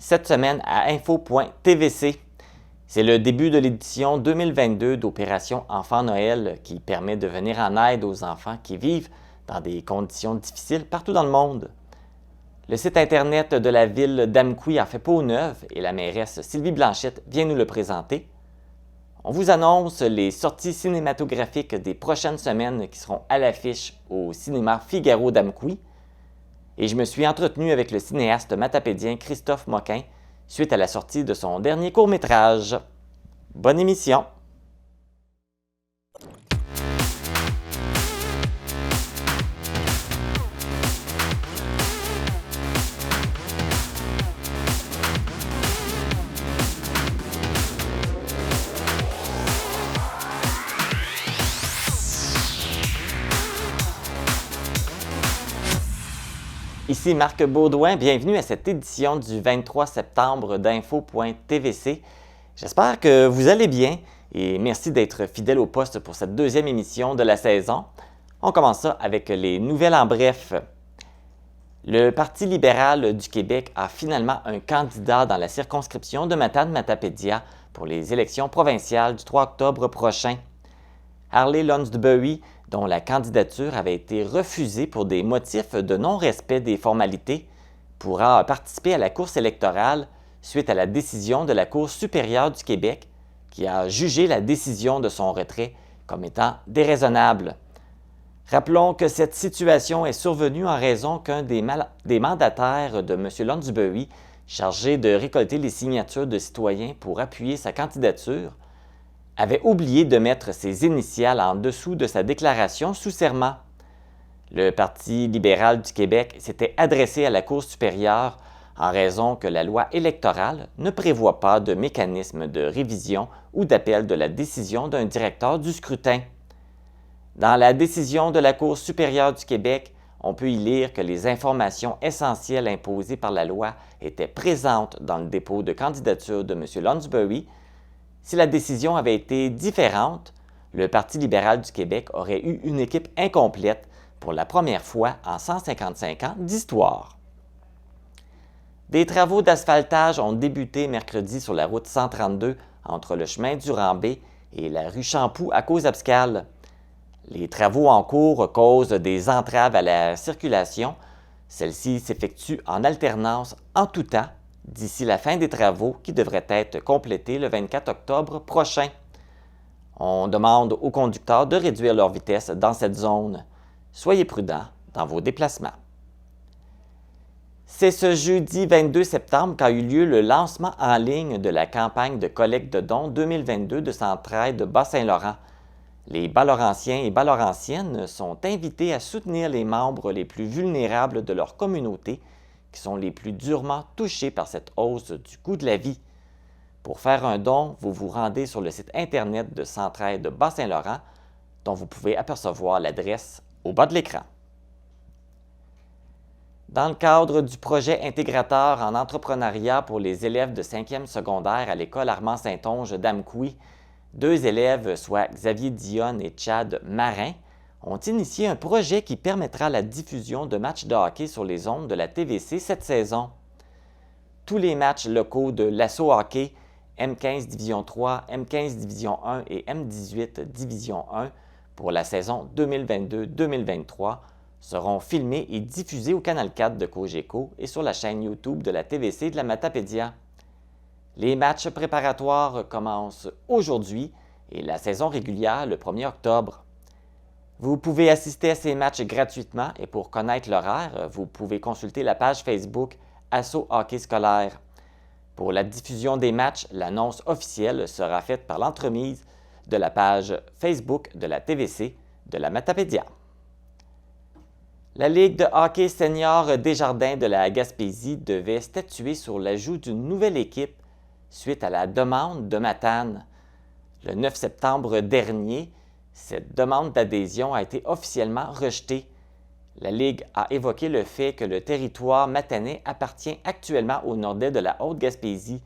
cette semaine à info.tvc. C'est le début de l'édition 2022 d'Opération Enfant Noël qui permet de venir en aide aux enfants qui vivent dans des conditions difficiles partout dans le monde. Le site Internet de la ville d'Amqui en fait peau neuve et la mairesse Sylvie Blanchette vient nous le présenter. On vous annonce les sorties cinématographiques des prochaines semaines qui seront à l'affiche au cinéma Figaro d'Amqui. Et je me suis entretenu avec le cinéaste matapédien Christophe Moquin suite à la sortie de son dernier court-métrage. Bonne émission! Ici Marc Baudouin, bienvenue à cette édition du 23 septembre d'info.tvc. J'espère que vous allez bien et merci d'être fidèle au poste pour cette deuxième émission de la saison. On commence ça avec les nouvelles en bref. Le Parti libéral du Québec a finalement un candidat dans la circonscription de Matane-Matapédia pour les élections provinciales du 3 octobre prochain. Harley Lonsdbury, dont la candidature avait été refusée pour des motifs de non-respect des formalités, pourra participer à la course électorale suite à la décision de la Cour supérieure du Québec qui a jugé la décision de son retrait comme étant déraisonnable. Rappelons que cette situation est survenue en raison qu'un des mandataires de M. Lonsdbury, chargé de récolter les signatures de citoyens pour appuyer sa candidature, avait oublié de mettre ses initiales en dessous de sa déclaration sous serment. Le Parti libéral du Québec s'était adressé à la Cour supérieure en raison que la loi électorale ne prévoit pas de mécanisme de révision ou d'appel de la décision d'un directeur du scrutin. Dans la décision de la Cour supérieure du Québec, on peut y lire que les informations essentielles imposées par la loi étaient présentes dans le dépôt de candidature de M. Lonsdbury. Si la décision avait été différente, le Parti libéral du Québec aurait eu une équipe incomplète pour la première fois en 155 ans d'histoire. Des travaux d'asphaltage ont débuté mercredi sur la route 132 entre le chemin du Rambé et la rue Champoux à Cause-Abscale. Les travaux en cours causent des entraves à la circulation. Celle-ci s'effectue en alternance en tout temps d'ici la fin des travaux qui devraient être complétés le 24 octobre prochain. On demande aux conducteurs de réduire leur vitesse dans cette zone. Soyez prudents dans vos déplacements. C'est ce jeudi 22 septembre qu'a eu lieu le lancement en ligne de la campagne de collecte de dons 2022 de Centraide Bas-Saint-Laurent. Les Bas-Laurentiens et Bas-Laurentiennes sont invités à soutenir les membres les plus vulnérables de leur communauté qui sont les plus durement touchés par cette hausse du coût de la vie. Pour faire un don, vous vous rendez sur le site Internet de Centraide Bas-Saint-Laurent, dont vous pouvez apercevoir l'adresse au bas de l'écran. Dans le cadre du projet intégrateur en entrepreneuriat pour les élèves de 5e secondaire à l'école Armand-Saint-Onge d'Amqui, 2 élèves, soit Xavier Dionne et Chad Marin, ont initié un projet qui permettra la diffusion de matchs de hockey sur les ondes de la TVC cette saison. Tous les matchs locaux de l'Assaut Hockey, M15 Division 3, M15 Division 1 et M18 Division 1 pour la saison 2022-2023 seront filmés et diffusés au Canal 4 de Cogeco et sur la chaîne YouTube de la TVC de la Matapédia. Les matchs préparatoires commencent aujourd'hui et la saison régulière le 1er octobre. Vous pouvez assister à ces matchs gratuitement et pour connaître l'horaire, vous pouvez consulter la page Facebook Assaut Hockey Scolaire. Pour la diffusion des matchs, l'annonce officielle sera faite par l'entremise de la page Facebook de la TVC de la Matapédia. La Ligue de hockey senior Desjardins de la Gaspésie devait statuer sur l'ajout d'une nouvelle équipe suite à la demande de Matane. Le 9 septembre dernier, cette demande d'adhésion a été officiellement rejetée. La Ligue a évoqué le fait que le territoire matanais appartient actuellement au Nordais de la Haute-Gaspésie.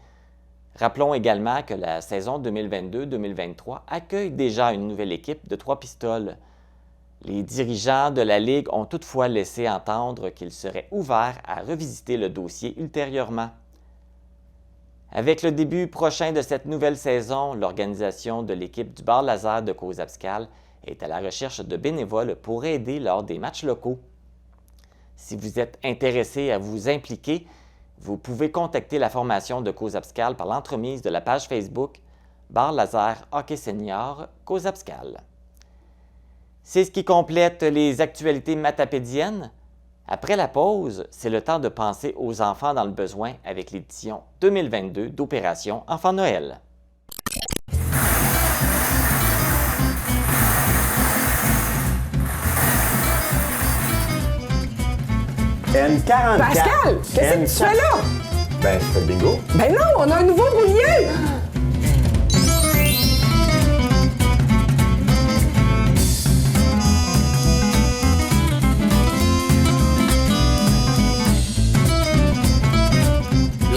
Rappelons également que la saison 2022-2023 accueille déjà une nouvelle équipe de 3 pistoles. Les dirigeants de la Ligue ont toutefois laissé entendre qu'ils seraient ouverts à revisiter le dossier ultérieurement. Avec le début prochain de cette nouvelle saison, l'organisation de l'équipe du bar laser de Cauze-Abscal est à la recherche de bénévoles pour aider lors des matchs locaux. Si vous êtes intéressé à vous impliquer, vous pouvez contacter la formation de Cauze-Abscal par l'entremise de la page Facebook Bar Laser Hockey Senior Cauze-Abscal. C'est ce qui complète les actualités matapédiennes. Après la pause, c'est le temps de penser aux enfants dans le besoin avec l'édition 2022 d'Opération Enfant Noël. N44. Pascal, qu'est-ce que tu fais là? Ben, c'est le bingo. Ben non, on a un nouveau boulier!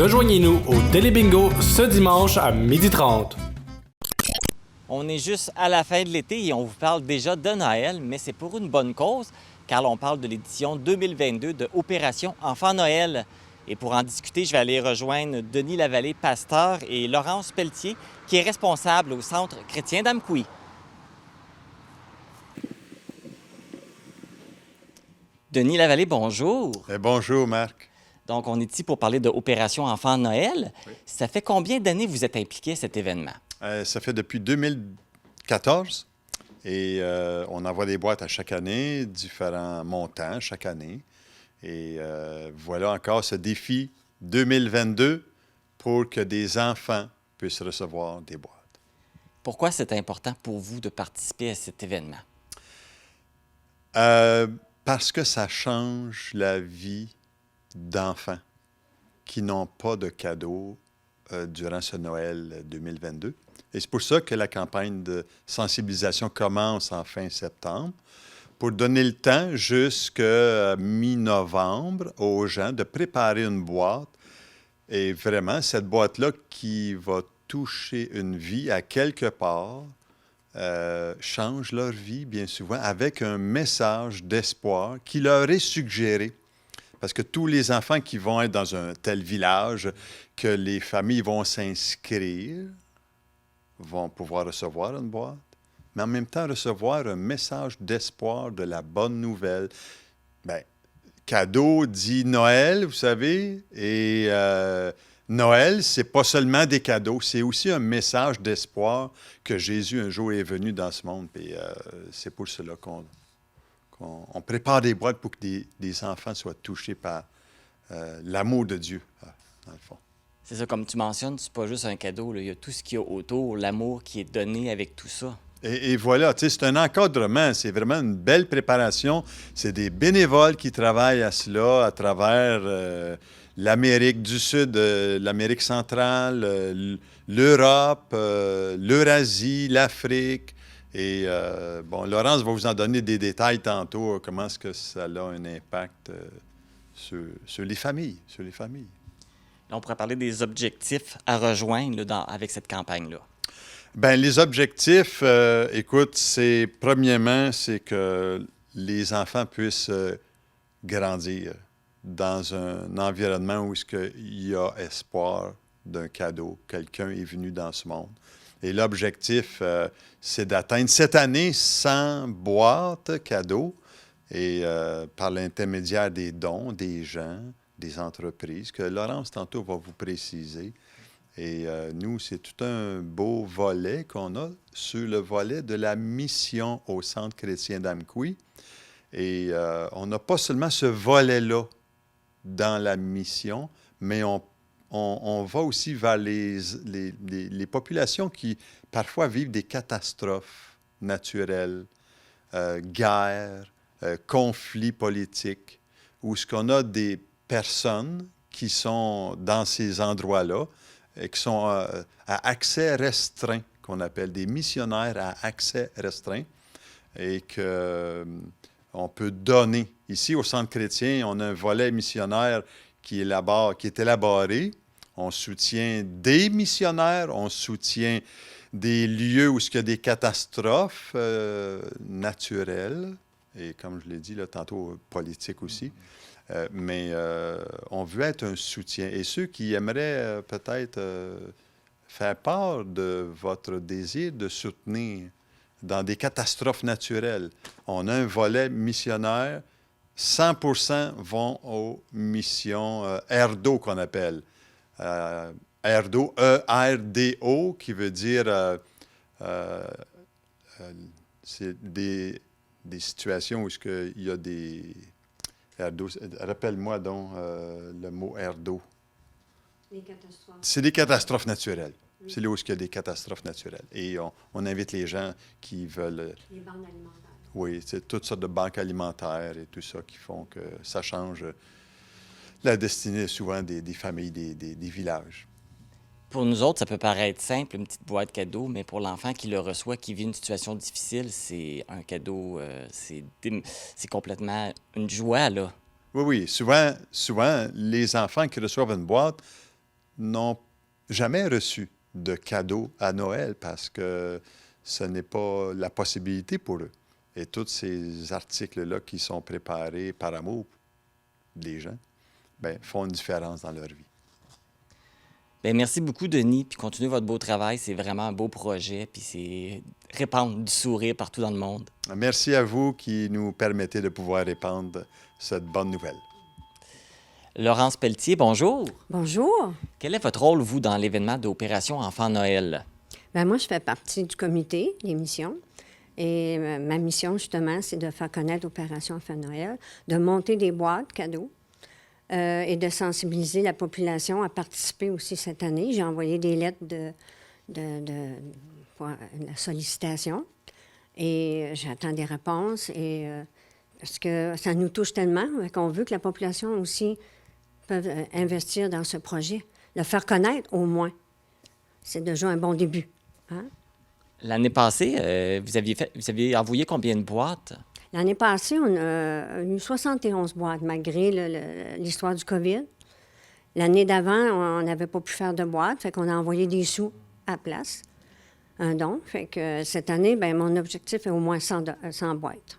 Rejoignez-nous au Télébingo ce dimanche à 12h30. On est juste à la fin de l'été et on vous parle déjà de Noël, mais c'est pour une bonne cause, car on parle de l'édition 2022 de Opération Enfant Noël. Et pour en discuter, je vais aller rejoindre Denis Lavallée, pasteur, et Laurence Pelletier, qui est responsable au Centre chrétien d'Amqui. Denis Lavallée, bonjour. Bonjour, Marc. Donc, on est ici pour parler de Opération Enfant Noël. Oui. Ça fait combien d'années vous êtes impliqué à cet événement? Ça fait depuis 2014 et on envoie des boîtes à chaque année, différents montants chaque année. Et voilà encore ce défi 2022 pour que des enfants puissent recevoir des boîtes. Pourquoi c'est important pour vous de participer à cet événement? Parce que ça change la vie d'enfants qui n'ont pas de cadeaux durant ce Noël 2022. Et c'est pour ça que la campagne de sensibilisation commence en fin septembre, pour donner le temps jusqu'à mi-novembre aux gens de préparer une boîte. Et vraiment, cette boîte-là qui va toucher une vie à quelque part, change leur vie bien souvent avec un message d'espoir qui leur est suggéré. Parce que tous les enfants qui vont être dans un tel village, que les familles vont s'inscrire, vont pouvoir recevoir une boîte, mais en même temps recevoir un message d'espoir, de la bonne nouvelle. Bien, cadeau dit Noël, vous savez, et Noël, c'est pas seulement des cadeaux, c'est aussi un message d'espoir que Jésus un jour est venu dans ce monde. Et c'est pour cela qu'on prépare des boîtes pour que des enfants soient touchés par l'amour de Dieu, dans le fond. C'est ça, comme tu mentionnes, c'est pas juste un cadeau, là. Il y a tout ce qu'il y a autour, l'amour qui est donné avec tout ça. Et voilà, tu sais, c'est un encadrement, c'est vraiment une belle préparation. C'est des bénévoles qui travaillent à cela à travers l'Amérique du Sud, l'Amérique centrale, l'Europe, l'Eurasie, l'Afrique. Et bon, Laurence va vous en donner des détails tantôt, comment est-ce que ça a un impact sur les familles, Là, on pourrait parler des objectifs à rejoindre là, avec cette campagne-là. Bien, les objectifs, écoute, premièrement, c'est que les enfants puissent grandir dans un environnement où il y a espoir d'un cadeau. Quelqu'un est venu dans ce monde. Et l'objectif, c'est d'atteindre cette année 100 boîtes cadeaux et par l'intermédiaire des dons des gens, des entreprises, que Laurence, tantôt, va vous préciser. Et nous, c'est tout un beau volet qu'on a sur le volet de la mission au Centre chrétien d'Amqui. Et on n'a pas seulement ce volet-là dans la mission, mais on va aussi vers les populations qui, parfois, vivent des catastrophes naturelles, guerres, conflits politiques, où ce qu'on a des personnes qui sont dans ces endroits-là et qui sont à accès restreint, qu'on appelle des missionnaires à accès restreint, et qu'on peut donner. Ici, au Centre chrétien, on a un volet missionnaire qui est élaboré. On soutient des missionnaires, on soutient des lieux où il y a des catastrophes naturelles, et comme je l'ai dit là, tantôt, politiques aussi. Mais on veut être un soutien. Et ceux qui aimeraient peut-être faire part de votre désir de soutenir dans des catastrophes naturelles, on a un volet missionnaire. 100% vont aux missions ERDO qu'on appelle. ERDO, E-R-D-O, qui veut dire c'est des situations où il y a des... ERDO, rappelle-moi donc le mot ERDO. Les catastrophes. C'est des catastrophes naturelles. C'est là où il y a des catastrophes naturelles. Et on invite les gens qui veulent... Les banques alimentaires. Oui, c'est toutes sortes de banques alimentaires et tout ça qui font que ça change la destinée souvent des familles, des villages. Pour nous autres, ça peut paraître simple, une petite boîte cadeau, mais pour l'enfant qui le reçoit, qui vit une situation difficile, c'est un cadeau, c'est complètement une joie, là. Oui, souvent, les enfants qui reçoivent une boîte n'ont jamais reçu de cadeau à Noël parce que ce n'est pas la possibilité pour eux. Et tous ces articles-là qui sont préparés par amour des gens, bien, font une différence dans leur vie. Bien, merci beaucoup, Denis, puis continuez votre beau travail. C'est vraiment un beau projet, puis c'est répandre du sourire partout dans le monde. Merci à vous qui nous permettez de pouvoir répandre cette bonne nouvelle. Laurence Pelletier, bonjour. Bonjour. Quel est votre rôle, vous, dans l'événement d'Opération Enfant Noël? Bien, moi, je fais partie du comité des missions. Et ma mission, justement, c'est de faire connaître l'Opération Enfant Noël, de monter des boîtes cadeaux et de sensibiliser la population à participer aussi cette année. J'ai envoyé des lettres pour la sollicitation et j'attends des réponses. Parce que ça nous touche tellement qu'on veut que la population aussi peut investir dans ce projet. Le faire connaître, au moins. C'est déjà un bon début. Hein? L'année passée, vous aviez envoyé combien de boîtes? L'année passée, on a eu 71 boîtes, malgré l'histoire du COVID. L'année d'avant, on n'avait pas pu faire de boîtes, fait qu'on a envoyé des sous à la place, un don. Fait que cette année, bien, mon objectif est au moins 100 boîtes. 100 boîtes.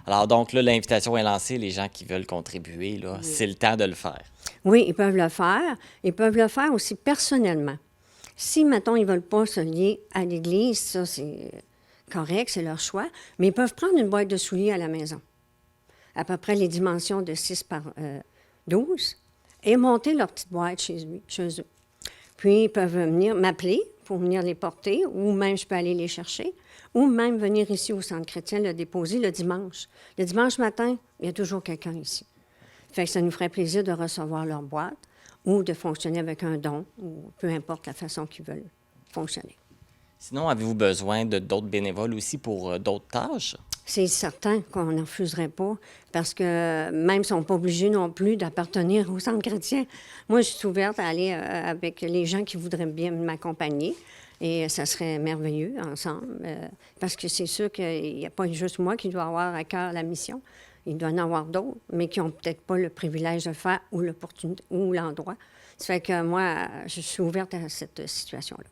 Alors donc là, l'invitation est lancée. Les gens qui veulent contribuer, là, c'est le temps de le faire. Oui, ils peuvent le faire. Ils peuvent le faire aussi personnellement. Si, mettons, ils ne veulent pas se lier à l'Église, ça, c'est correct, c'est leur choix, mais ils peuvent prendre une boîte de souliers à la maison, à peu près les dimensions de 6 par 12, et monter leur petite boîte chez eux. Puis, ils peuvent venir m'appeler pour venir les porter, ou même je peux aller les chercher, ou même venir ici au Centre chrétien le déposer le dimanche. Le dimanche matin, il y a toujours quelqu'un ici. Fait que ça nous ferait plaisir de recevoir leur boîte, ou de fonctionner avec un don, ou peu importe la façon qu'ils veulent fonctionner. Sinon, avez-vous besoin de d'autres bénévoles aussi pour d'autres tâches? C'est certain qu'on n'en refuserait pas, parce que même si on n'est pas obligés non plus d'appartenir au Centre chrétien, moi, je suis ouverte à aller avec les gens qui voudraient bien m'accompagner, et ça serait merveilleux ensemble, parce que c'est sûr qu'il n'y a pas juste moi qui dois avoir à cœur la mission. Il doit y en avoir d'autres, mais qui n'ont peut-être pas le privilège de le faire ou l'opportunité ou l'endroit. Ça fait que moi, je suis ouverte à cette situation-là.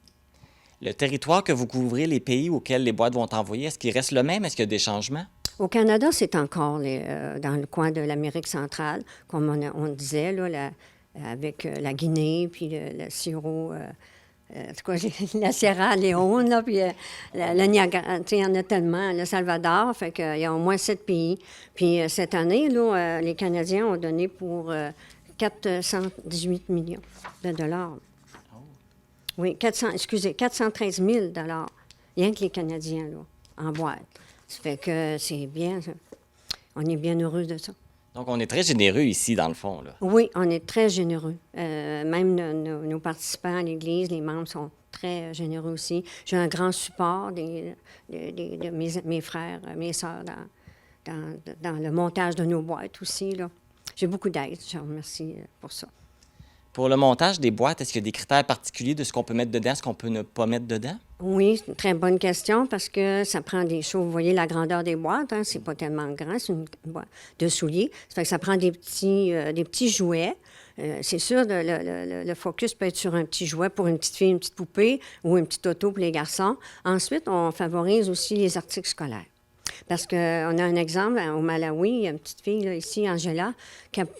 Le territoire que vous couvrez, les pays auxquels les boîtes vont envoyer, est-ce qu'il reste le même? Est-ce qu'il y a des changements? Au Canada, c'est encore dans le coin de l'Amérique centrale, comme on disait, là, avec la Guinée, puis le sirop... en tout cas, la Sierra Leone, là, puis le Niagara, tu sais, il y en a tellement, le Salvador, fait qu'il y a au moins 7 pays. Puis cette année, là, les Canadiens ont donné pour 418 millions de dollars. Oui, 413 000 dollars, rien que les Canadiens, là, en boîte. Ça fait que c'est bien, ça. On est bien heureux de ça. Donc, on est très généreux ici, dans le fond, là. Oui, on est très généreux. Même nos participants à l'Église, les membres sont très généreux aussi. J'ai un grand support de mes frères, mes sœurs dans le montage de nos boîtes aussi, là. J'ai beaucoup d'aide, je vous remercie pour ça. Pour le montage des boîtes, est-ce qu'il y a des critères particuliers de ce qu'on peut mettre dedans, ce qu'on peut ne pas mettre dedans? Oui, c'est une très bonne question parce que ça prend des choses. Vous voyez la grandeur des boîtes, hein, c'est pas tellement grand, c'est une boîte de souliers. Ça fait que ça prend des petits jouets. C'est sûr, le focus peut être sur un petit jouet pour une petite fille, une petite poupée ou une petite auto pour les garçons. Ensuite, on favorise aussi les articles scolaires. Parce qu'on a un exemple, au Malawi, il y a une petite fille, là, ici, Angela,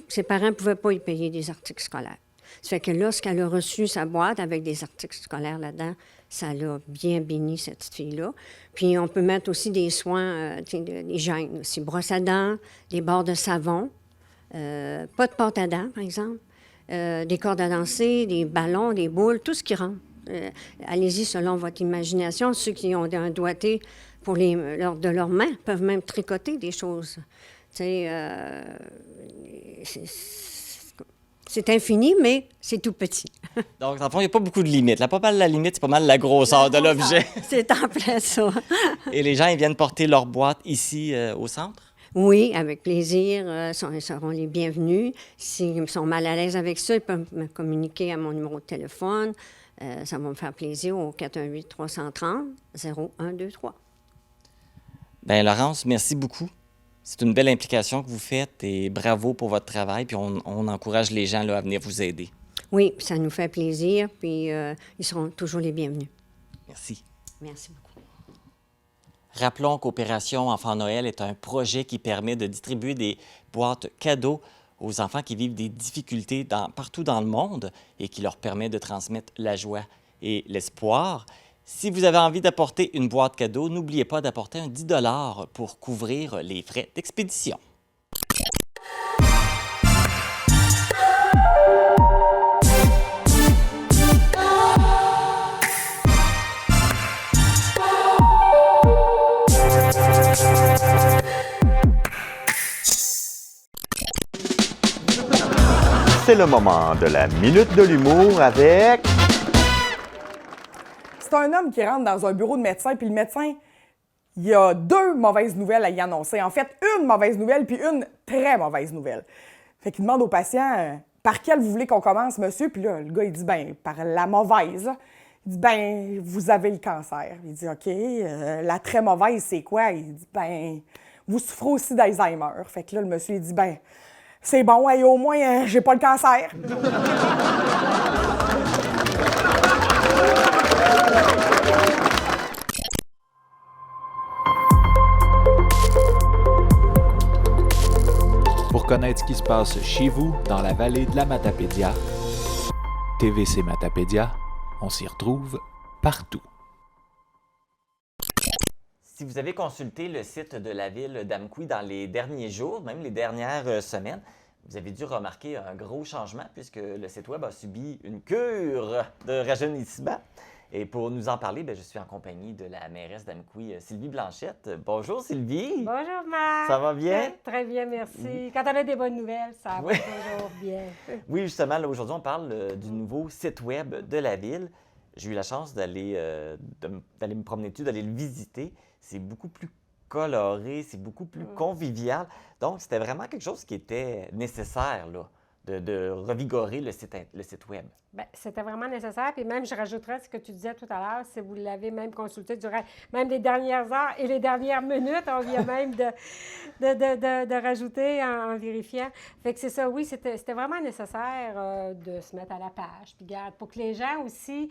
ses parents ne pouvaient pas y payer des articles scolaires. Ça fait que lorsqu'elle a reçu sa boîte avec des articles scolaires là-dedans, ça l'a bien béni, cette petite fille-là. Puis on peut mettre aussi des soins, des gènes aussi, brosse à dents, des bords de savon, pas de pâte à dents, par exemple, des cordes à danser, des ballons, des boules, tout ce qui rentre. Allez-y selon votre imagination. Ceux qui ont un doigté de leurs mains peuvent même tricoter des choses. C'est infini, mais c'est tout petit. Donc, dans le fond, il n'y a pas beaucoup de limites. Là, pas mal la limite, c'est pas mal la grosseur de l'objet. C'est en plein ça. Et les gens, ils viennent porter leur boîte ici au centre? Oui, avec plaisir. Ils seront les bienvenus. S'ils sont mal à l'aise avec ça, ils peuvent me communiquer à mon numéro de téléphone. Ça va me faire plaisir au 418-330-0123. Bien, Laurence, merci beaucoup. C'est une belle implication que vous faites et bravo pour votre travail. Puis on encourage les gens là, à venir vous aider. Oui, ça nous fait plaisir. Puis ils seront toujours les bienvenus. Merci. Merci beaucoup. Rappelons qu'Opération Enfant Noël est un projet qui permet de distribuer des boîtes cadeaux aux enfants qui vivent des difficultés partout dans le monde et qui leur permet de transmettre la joie et l'espoir. Si vous avez envie d'apporter une boîte cadeau, n'oubliez pas d'apporter un 10 $ pour couvrir les frais d'expédition. C'est le moment de la Minute de l'humour avec... C'est un homme qui rentre dans un bureau de médecin, puis le médecin, il y a 2 mauvaises nouvelles à y annoncer. En fait, une mauvaise nouvelle, puis une très mauvaise nouvelle. Fait qu'il demande au patient, par quelle vous voulez qu'on commence, monsieur? Puis là, le gars, il dit, ben, par la mauvaise. Il dit, ben, vous avez le cancer. Il dit, OK, la très mauvaise, c'est quoi? Il dit, ben, vous souffrez aussi d'Alzheimer. Fait que là, le monsieur, il dit, ben, c'est bon, hey, au moins, j'ai pas le cancer. Pour connaître ce qui se passe chez vous, dans la vallée de la Matapédia, TVC Matapédia, on s'y retrouve partout. Si vous avez consulté le site de la ville d'Amqui dans les derniers jours, même les dernières semaines, vous avez dû remarquer un gros changement puisque le site web a subi une cure de rajeunissement. Et pour nous en parler, je suis en compagnie de la mairesse d'Amqui, Sylvie Blanchette. Bonjour Sylvie! Bonjour Marc! Ça va bien? Très bien, merci. Quand on a des bonnes nouvelles, ça va toujours bien. Oui, justement, là, aujourd'hui, on parle du nouveau site web de la ville. J'ai eu la chance d'aller me promener dessus, d'aller le visiter. C'est beaucoup plus coloré, c'est beaucoup plus convivial. Donc, c'était vraiment quelque chose qui était nécessaire, là, de revigorer le site web. Bien, c'était vraiment nécessaire. Puis même, je rajouterais ce que tu disais tout à l'heure, si vous l'avez même consulté durant même les dernières heures et les dernières minutes, on vient même de rajouter en vérifiant. Fait que c'est ça, oui, c'était vraiment nécessaire de se mettre à la page. Puis regarde, pour que les gens aussi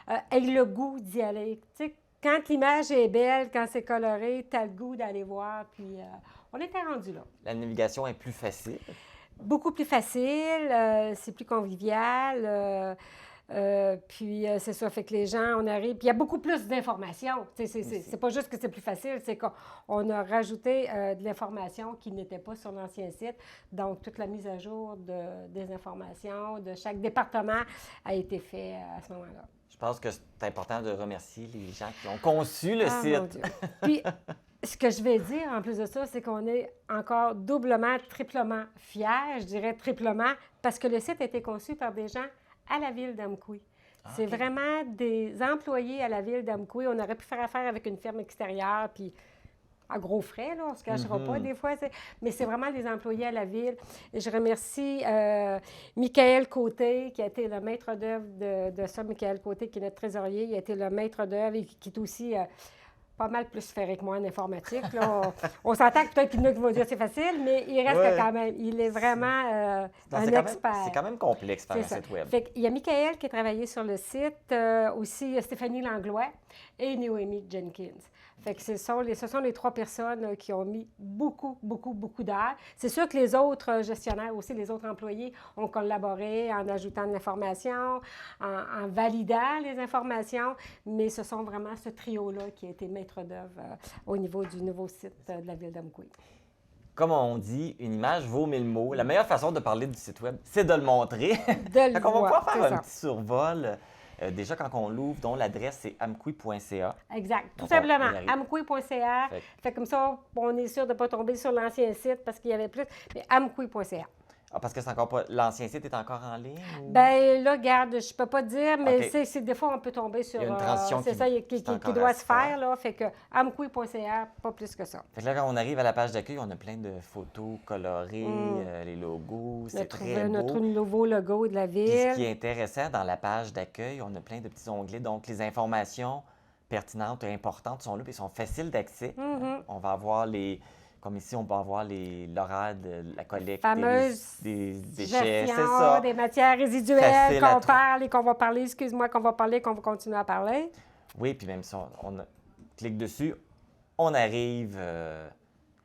aient le goût d'y aller. Tu sais, quand l'image est belle, quand c'est coloré, tu as le goût d'aller voir. Puis on était rendu là. La navigation est plus facile. Beaucoup plus facile, c'est plus convivial. Puis c'est ça, fait que les gens, on arrive. Puis il y a beaucoup plus d'informations. C'est pas juste que c'est plus facile, c'est qu'on a rajouté de l'information qui n'était pas sur l'ancien site. Donc, toute la mise à jour des informations de chaque département a été faite à ce moment-là. Je pense que c'est important de remercier les gens qui ont conçu le site. Mon Dieu. Puis, ce que je vais dire en plus de ça, c'est qu'on est encore doublement, triplement fiers, je dirais triplement, parce que le site a été conçu par des gens à la ville d'Amqui. C'est vraiment des employés à la ville d'Amqui. On aurait pu faire affaire avec une firme extérieure, puis à gros frais, là, on ne se cachera pas des fois, mais c'est vraiment des employés à la ville. Et je remercie Michael Côté, qui a été le maître d'œuvre de ça. Michael Côté, qui est notre trésorier, il a été le maître d'œuvre et qui est aussi pas mal plus ferré que moi en informatique. Là. On s'entend que peut-être qu'il y en a qui vont dire c'est facile, mais il reste quand même. Il est vraiment un expert. C'est quand même complexe faire un site web. Fait qu'il y a Michael qui a travaillé sur le site, aussi Stéphanie Langlois et Noémie Jenkins. Fait que ce sont les 3 personnes qui ont mis beaucoup d'heures. C'est sûr que les autres gestionnaires aussi, les autres employés ont collaboré en ajoutant de l'information, en validant les informations, mais ce sont vraiment ce trio-là qui a été maître d'œuvre au niveau du nouveau site de la ville d'Amqui. Comme on dit, une image vaut 1000 mots. La meilleure façon de parler du site web, c'est de le montrer. De le On va pouvoir voir, faire c'est un ça. petit survol. Déjà, quand on l'ouvre, dont l'adresse, c'est amqui.ca. Exact. Tout Donc, simplement, on y arrive. amqui.ca. Fait comme ça, on est sûr de ne pas tomber sur l'ancien site parce qu'il y avait plus. Mais amqui.ca. Ah, parce que c'est encore pas. L'ancien site est encore en ligne? Ou... Ben là, regarde, je peux pas te dire, mais OK. c'est des fois, on peut tomber sur... Il y a une transition c'est qui- ça, qui est encore doit à se se faire. faire, là. Fait que amqui.ca, pas plus que ça. Fait que là, quand on arrive à la page d'accueil, on a plein de photos colorées, les logos, c'est très beau. Notre nouveau logo de la Puis ce qui ville. est intéressant, dans la page d'accueil, on a plein de petits onglets. Donc, les informations pertinentes et importantes sont là, puis ils sont faciles d'accès. On va avoir comme ici, on va avoir l'horaire de la collecte Fameuse des déchets. C'est gestion ça. des matières résiduelles Facile à qu'on parle et qu'on va parler, qu'on va parler, qu'on va continuer à parler. Oui, puis même si on clique dessus, on arrive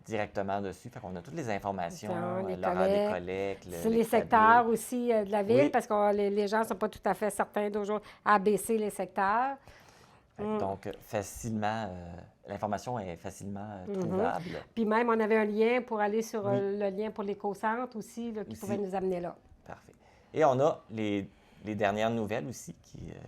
directement dessus. Fait qu'on a toutes les informations, Les l'horaire des collectes. C'est les secteurs aussi de la ville, Oui. parce que les gens ne sont pas tout à fait certains d'aujourd'hui à baisser les secteurs. Fait que donc, facilement, l'information est facilement trouvable. Puis même, on avait un lien pour aller sur le lien pour l'éco-centre aussi, là, qui Aussi. pouvait nous amener là. Parfait. Et on a les dernières nouvelles aussi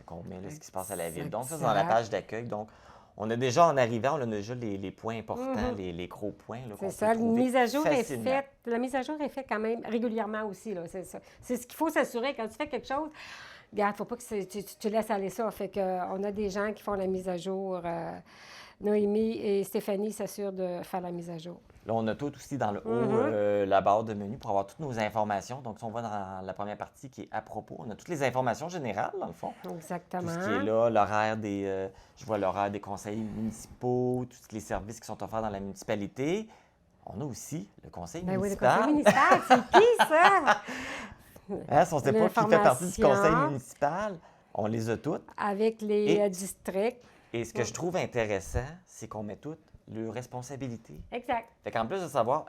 qu'on met, là, ce qui se passe à la ville. Donc, ça, c'est dans la page d'accueil. Donc, on a déjà, en arrivant, on a déjà les points importants, les gros points. Là, qu'on C'est ça. peut trouver La mise à jour est faite quand même régulièrement aussi. Là, c'est ça. C'est ce qu'il faut s'assurer quand tu fais quelque chose. Regarde, il ne faut pas que tu laisses aller ça. Fait qu'on a des gens qui font la mise à jour. Noémie et Stéphanie s'assurent de faire la mise à jour. Là, on a tout aussi dans le haut, la barre de menu pour avoir toutes nos informations. Donc, si on va dans la première partie qui est à propos, on a toutes les informations générales, dans le fond. Exactement. Tout ce qui est là, l'horaire je vois l'horaire des conseils municipaux, tous les services qui sont offerts dans la municipalité. On a aussi le conseil Ben oui, le municipal. conseil municipal, c'est qui ça? Hein, si on ne sait pas qui fait partie du conseil L'information. municipal, on les a toutes. Avec les Et- districts. Et ce que je trouve intéressant, c'est qu'on met toutes leurs responsabilités. Exact. Fait qu'en plus de savoir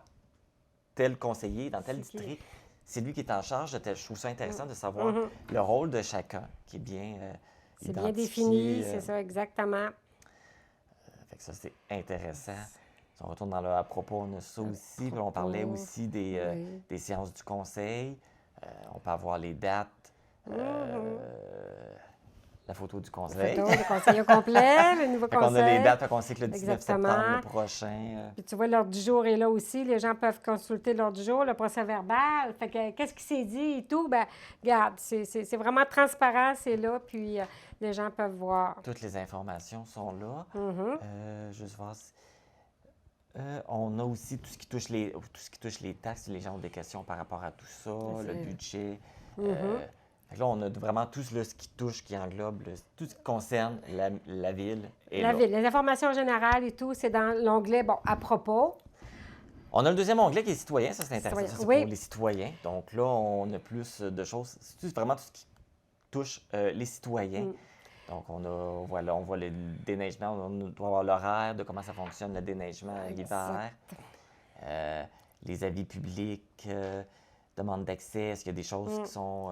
tel conseiller dans tel C'est qui? district, c'est lui qui est en charge de tel. Je trouve ça intéressant de savoir le rôle de chacun qui est bien C'est bien identifié, défini, c'est ça, exactement. Fait que ça, c'est intéressant. Si on retourne dans le à propos, on a ça aussi. Puis on parlait aussi des séances du conseil. On peut avoir les dates. La photo du conseil. Photo, le conseil au complet, le nouveau Fait qu'on conseil. a les dates, fait qu'on sait que le 19 Exactement. septembre prochain. Puis tu vois, l'ordre du jour est là aussi. Les gens peuvent consulter l'ordre du jour, le procès verbal. Fait que qu'est-ce qui s'est dit et tout? Bien, regarde, c'est vraiment transparent, c'est là. Puis les gens peuvent voir. Toutes les informations sont là. Juste voir si... on a aussi tout ce qui touche les taxes. Les gens ont des questions par rapport à tout ça, le budget. Fait que là, on a vraiment tout ce qui touche, qui englobe tout ce qui concerne la ville. Et La ville, les informations générales et tout, c'est dans l'onglet, à propos. On a le deuxième onglet qui est citoyen. Ça, c'est intéressant. Ça, c'est Oui. pour les citoyens. Donc là, on a plus de choses. C'est vraiment tout ce qui touche les citoyens. Donc, on voit le déneigement, on doit avoir l'horaire de comment ça fonctionne, le déneigement l'hiver. Les avis publics, demande d'accès, est-ce qu'il y a des choses qui sont...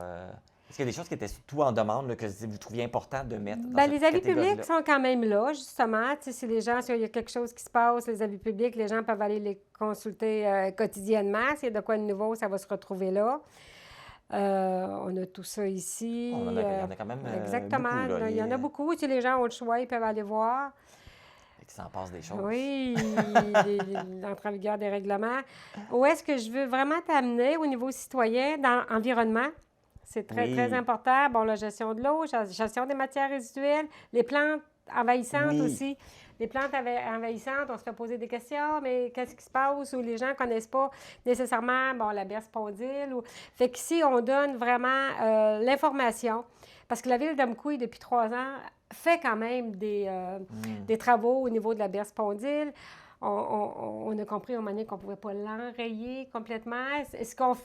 est-ce qu'il y a des choses qui étaient surtout en demande là, que vous trouviez important de mettre dans cette Les avis catégorie-là? publics sont quand même là, justement. Tu sais, si les gens, s'il y a quelque chose qui se passe, les avis publics, les gens peuvent aller les consulter quotidiennement. S'il y a de quoi de nouveau, ça va se retrouver là. On a tout ça ici. Il y en a quand même exactement. beaucoup, là. Il y en a beaucoup. Si les gens ont le choix, ils peuvent aller voir. Qui s'en passe des choses. Oui, l'entrée en vigueur des règlements. Où est-ce que je veux vraiment t'amener au niveau citoyen, dans l'environnement? C'est très, très important. Bon, la gestion de l'eau, gestion des matières résiduelles, les plantes envahissantes aussi. Les plantes envahissantes, on se fait poser des questions, mais qu'est-ce qui se passe? Ou les gens ne connaissent pas nécessairement la berce spondyle. Fait qu'ici, on donne vraiment l'information. Parce que la ville d'Amqui, depuis 3 ans, fait quand même des travaux au niveau de la berce spondyle. On a compris à un moment donné qu'on ne pouvait pas l'enrayer complètement.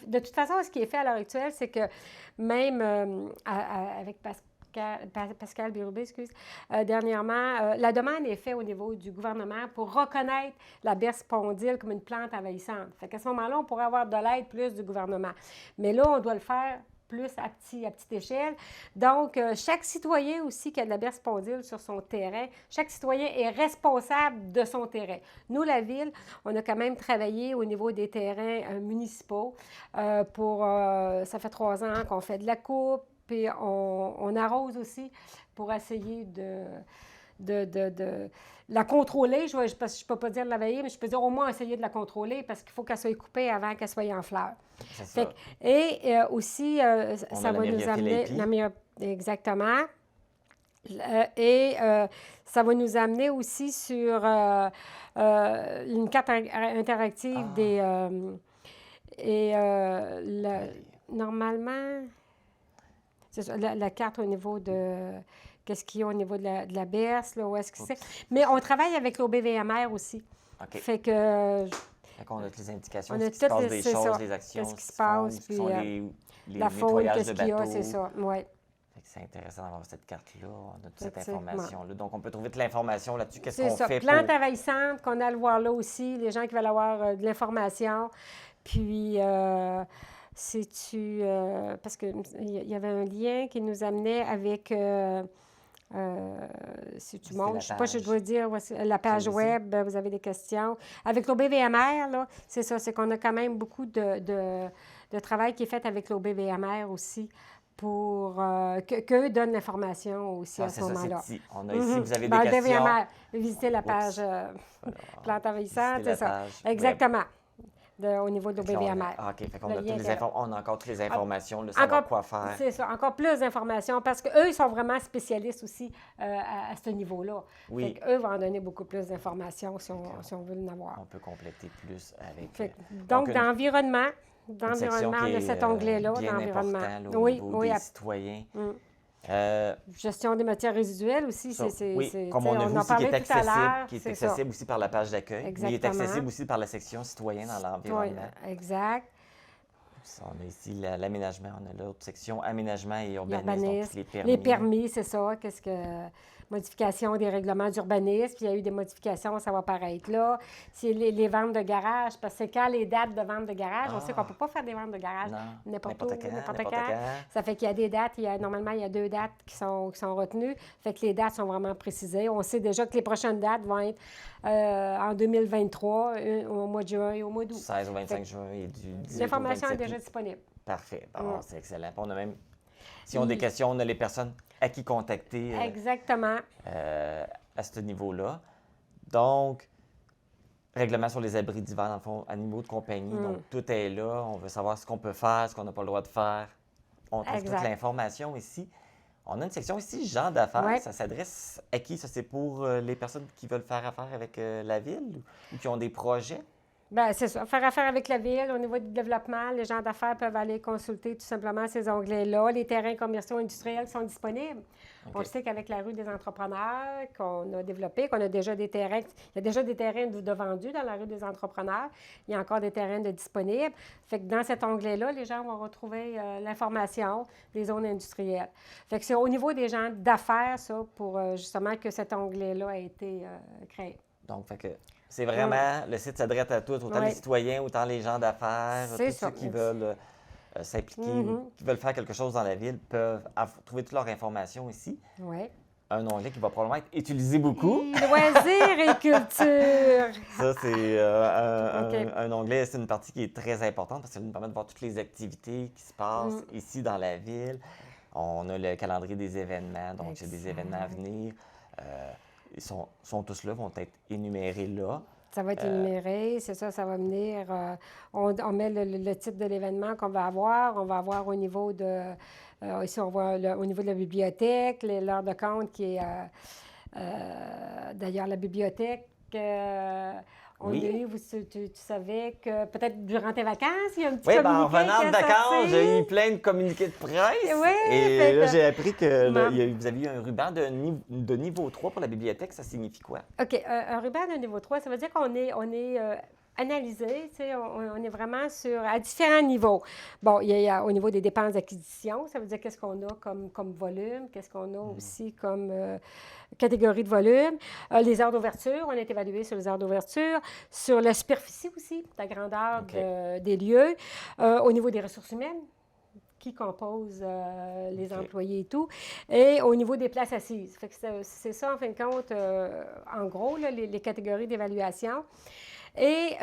De toute façon, ce qui est fait à l'heure actuelle, c'est que même avec Pascal Bérubé, dernièrement, la demande est faite au niveau du gouvernement pour reconnaître la berce spondyle comme une plante envahissante. Fait qu'à ce moment-là, on pourrait avoir de l'aide plus du gouvernement. Mais là, on doit le faire plus à petite échelle. Donc, chaque citoyen aussi qui a de la berce spondyle sur son terrain, chaque citoyen est responsable de son terrain. Nous, la Ville, on a quand même travaillé au niveau des terrains municipaux ça fait 3 ans qu'on fait de la coupe, puis on arrose aussi pour essayer de la contrôler. Parce que je ne peux pas dire de la veiller, mais je peux dire au moins essayer de la contrôler parce qu'il faut qu'elle soit coupée avant qu'elle soit en fleurs. C'est ça. Aussi, On ça a va nous amener... Exactement. Ça va nous amener aussi sur une carte interactive normalement, c'est ça, la carte au niveau de... Qu'est-ce qu'il y a au niveau de la berce, là, où est-ce que c'est. Mais on travaille avec l'OBVMR aussi. OK. Fait que... Fait qu'on a toutes les indications, On ce a qui se passe, toutes des c'est choses, ça. les actions, Qu'est-ce qui se se font, passe, ce qui sont puis, les la faune, nettoyages qu'est-ce de qu'il y a, bateaux. c'est ça, oui. Fait que c'est intéressant d'avoir cette carte-là, on a toute cette Effectivement. information-là. Donc, on peut trouver toute l'information là-dessus. Qu'est-ce C'est qu'on ça. fait Plante pour... envahissante, qu'on a à le voir là aussi, les gens qui veulent avoir de l'information. Puis, parce qu'il y avait un lien qui nous amenait avec... si tu montes, je ne sais pas si je dois dire, la page web, vous avez des questions. Avec l'OBVMR, là, c'est ça, c'est qu'on a quand même beaucoup de travail qui est fait avec l'OBVMR aussi pour qu'eux donnent l'information aussi à ce moment-là. On a ici, vous avez des Le questions. BVMR, visitez la page plante envahissante, c'est ça. Exactement. Au niveau de l'OBVMR. OK, fait qu'on a on a encore toutes les informations, le encore, savoir quoi faire. C'est ça, encore plus d'informations, parce qu'eux, ils sont vraiment spécialistes aussi à ce niveau-là. Oui. Eux vont en donner beaucoup plus d'informations si on veut en avoir. On peut compléter plus avec... Donc, dans l'environnement, on a cet onglet-là, bien d'environnement. important, là, au niveau des citoyens. Gestion des matières résiduelles aussi, comme on a vu aussi, qui est accessible aussi par la page d'accueil. Exactement. Mais il est accessible aussi par la section citoyen dans l'environnement. Exact. On a ici l'aménagement, on a l'autre section aménagement et urbanisme, donc les permis, c'est ça. Qu'est-ce que... Modification des règlements d'urbanisme, puis il y a eu des modifications, ça va apparaître là. C'est les ventes de garage, parce que quand les dates de vente de garage, on sait qu'on ne peut pas faire des ventes de garage n'importe quand. Ça fait qu'il y a des dates, normalement, il y a 2 dates qui sont retenues. Fait que les dates sont vraiment précisées. On sait déjà que les prochaines dates vont être en 2023, au mois de juin et au mois d'août. 16 au 25 juin et du 18 L'information au 27 est déjà disponible. Parfait. Bon, c'est excellent. On a même, si on a des questions, on a les personnes à qui contacter. Exactement. À ce niveau-là. Donc, règlement sur les abris d'hiver, dans le fond, animaux de compagnie. Donc, tout est là. On veut savoir ce qu'on peut faire, ce qu'on n'a pas le droit de faire. On trouve toute l'information ici. On a une section ici, gens d'affaires. Ouais. Ça s'adresse à qui? Ça, c'est pour les personnes qui veulent faire affaire avec la ville ou qui ont des projets? Bien, c'est ça. Faire affaire avec la ville, au niveau du développement, les gens d'affaires peuvent aller consulter tout simplement ces onglets-là. Les terrains commerciaux industriels sont disponibles. Okay. On sait qu'avec la rue des entrepreneurs qu'on a développé, qu'on a déjà des terrains, il y a déjà des terrains de vendus dans la rue des entrepreneurs. Il y a encore des terrains de disponibles. Fait que dans cet onglet-là, les gens vont retrouver l'information des zones industrielles. Fait que c'est au niveau des gens d'affaires, ça, pour justement que cet onglet-là a été créé. Donc, fait que c'est vraiment, le site s'adresse à tous, autant les citoyens, autant les gens d'affaires, tous ceux qui veulent s'impliquer, qui veulent faire quelque chose dans la ville, peuvent trouver toute leur information ici. Oui. Un onglet qui va probablement être utilisé beaucoup. Loisirs et culture. Ça, c'est un onglet, c'est une partie qui est très importante parce que ça nous permet de voir toutes les activités qui se passent ici dans la ville. On a le calendrier des événements, donc il y a des événements à venir. Ils sont tous là, vont être énumérés là. Ça va être énuméré, c'est ça, ça va venir. On met le type de l'événement qu'on va avoir. On va avoir au niveau de... ici, on voit au niveau de la bibliothèque, l'heure de compte qui est... d'ailleurs, la bibliothèque... On a eu, tu savais que peut-être durant tes vacances, il y a un petit communiqué en revenant de vacances, j'ai eu plein de communiqués de presse. Oui, et là, j'ai appris que vous avez eu un ruban de niveau 3 pour la bibliothèque. Ça signifie quoi? OK. Un ruban de niveau 3, ça veut dire qu'on est analyser. Tu sais, on est vraiment à différents niveaux. Bon, il y a au niveau des dépenses d'acquisition, ça veut dire qu'est-ce qu'on a comme volume, qu'est-ce qu'on a aussi comme catégorie de volume. Les heures d'ouverture, on est évalué sur les heures d'ouverture, sur la superficie aussi, la grandeur des lieux, au niveau des ressources humaines, qui composent les employés et tout, et au niveau des places assises. Fait que c'est ça, en fin de compte, en gros, là, les catégories d'évaluation. Et,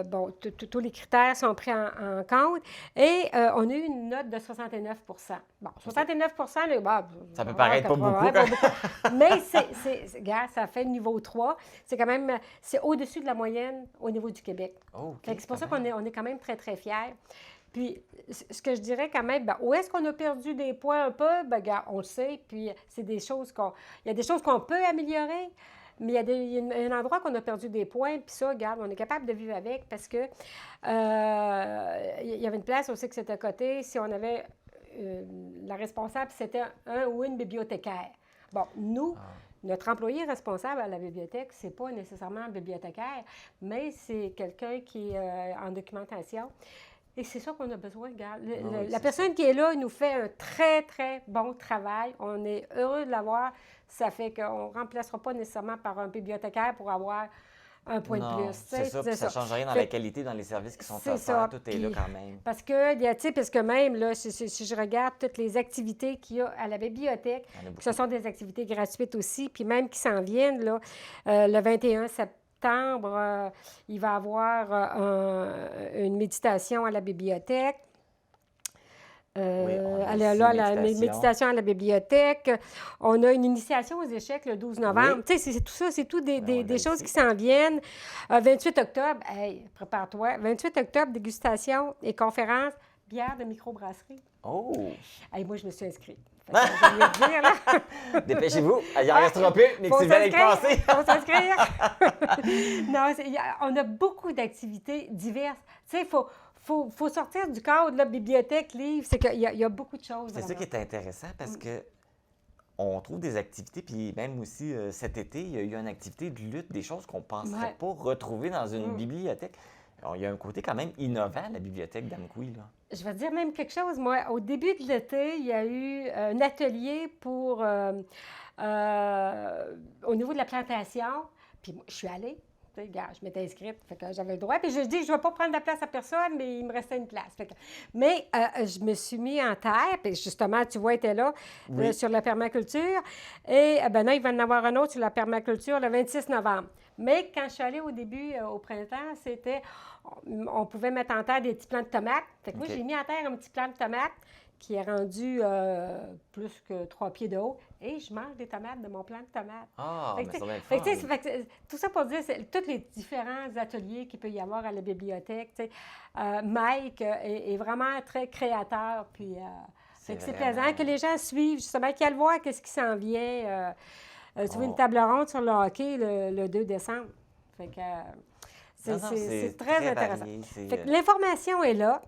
bon, tous les critères sont pris en compte. Et on a eu une note de 69 Bon, 69 là, Ça peut paraître pas beaucoup. Pas beaucoup. Mais regarde, ça fait niveau 3. C'est quand même, c'est au-dessus de la moyenne au niveau du Québec. Okay, c'est pour ça qu'on est quand même très, très fiers. Puis, ce que je dirais quand même, où est-ce qu'on a perdu des points un peu? Regarde, on le sait, puis c'est des choses il y a des choses qu'on peut améliorer, mais il y a un endroit qu'on a perdu des points, puis ça, regarde, on est capable de vivre avec parce que il y avait une place aussi que c'était à côté. Si on avait la responsable, c'était un ou une bibliothécaire. Bon, nous, notre employé responsable à la bibliothèque, c'est pas nécessairement un bibliothécaire, mais c'est quelqu'un qui est en documentation. Et c'est ça qu'on a besoin, regarde. La personne qui est là, il nous fait un très, très bon travail. On est heureux de l'avoir. Ça fait qu'on ne remplacera pas nécessairement par un bibliothécaire pour avoir un point de plus. C'est ça, puis ça ne change rien dans la qualité, dans les services qui sont offerts. Tout est là quand même. Parce que même, là, si je regarde toutes les activités qu'il y a à la bibliothèque, ce sont des activités gratuites aussi, puis même qui s'en viennent, là, le 21 septembre, il va y avoir une méditation à la bibliothèque. La méditation à la bibliothèque. On a une initiation aux échecs le 12 novembre. Tu sais, c'est tout ça, c'est tout des choses qui s'en viennent. 28 octobre, prépare-toi. 28 octobre, dégustation et conférence, bière de microbrasserie. Oh! Moi, je me suis inscrite. Dire, là. Dépêchez-vous, il n'en restera plus, mais que tu viens d'être passé. Faut s'inscrire. Non, on a beaucoup d'activités diverses. Tu sais, il faut sortir du cadre de la bibliothèque, livre. C'est qu'il y a beaucoup de choses. C'est ça qui est intéressant parce que on trouve des activités, puis même aussi cet été, il y a eu une activité de lutte, des choses qu'on ne penserait pas retrouver dans une bibliothèque. Alors, il y a un côté quand même innovant à la bibliothèque d'Amqui, là. Je vais te dire même quelque chose. Moi, au début de l'été, il y a eu un atelier pour au niveau de la plantation. Puis moi, je suis allée. Regarde, je m'étais inscrite, fait que j'avais le droit. Puis je dis, je ne vais pas prendre la place à personne, mais il me restait une place. Mais je me suis mis en terre, puis justement, tu vois, était là sur la permaculture. Et là, il va y en avoir un autre sur la permaculture le 26 novembre. Mais quand je suis allée au début, au printemps, c'était, on pouvait mettre en terre des petits plants de tomates. Fait que moi, j'ai mis en terre un petit plant de tomates qui est rendu plus que 3 pieds de haut. Et je mange des tomates de mon plant de tomates. Ah, mais ça va être fun. Tout ça pour dire, c'est tous les différents ateliers qu'il peut y avoir à la bibliothèque. Mike est vraiment très créateur. Puis, c'est plaisant que les gens suivent, justement, qu'ils aillent voir qu'est-ce qui s'en vient. Tu vois une table ronde sur le hockey le 2 décembre. Fait que c'est très intéressant. Fait que l'information est là.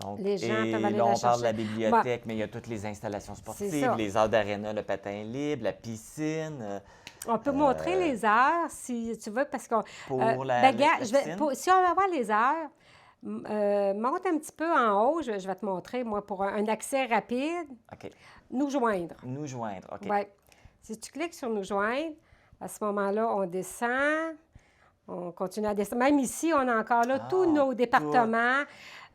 Donc, les gens peuvent aller là, on la parle chercher. de la bibliothèque, mais il y a toutes les installations sportives, les heures d'aréna, le patin libre, la piscine. On peut montrer les heures, si tu veux, parce qu'on... Pour la piscine? Si on va voir les heures, monte un petit peu en haut, je vais te montrer, moi, pour un accès rapide. OK. Nous joindre. Nous joindre, OK. Oui. Si tu cliques sur nous joindre, à ce moment-là, on descend. On continue à descendre. Même ici, on a encore là tous nos départements.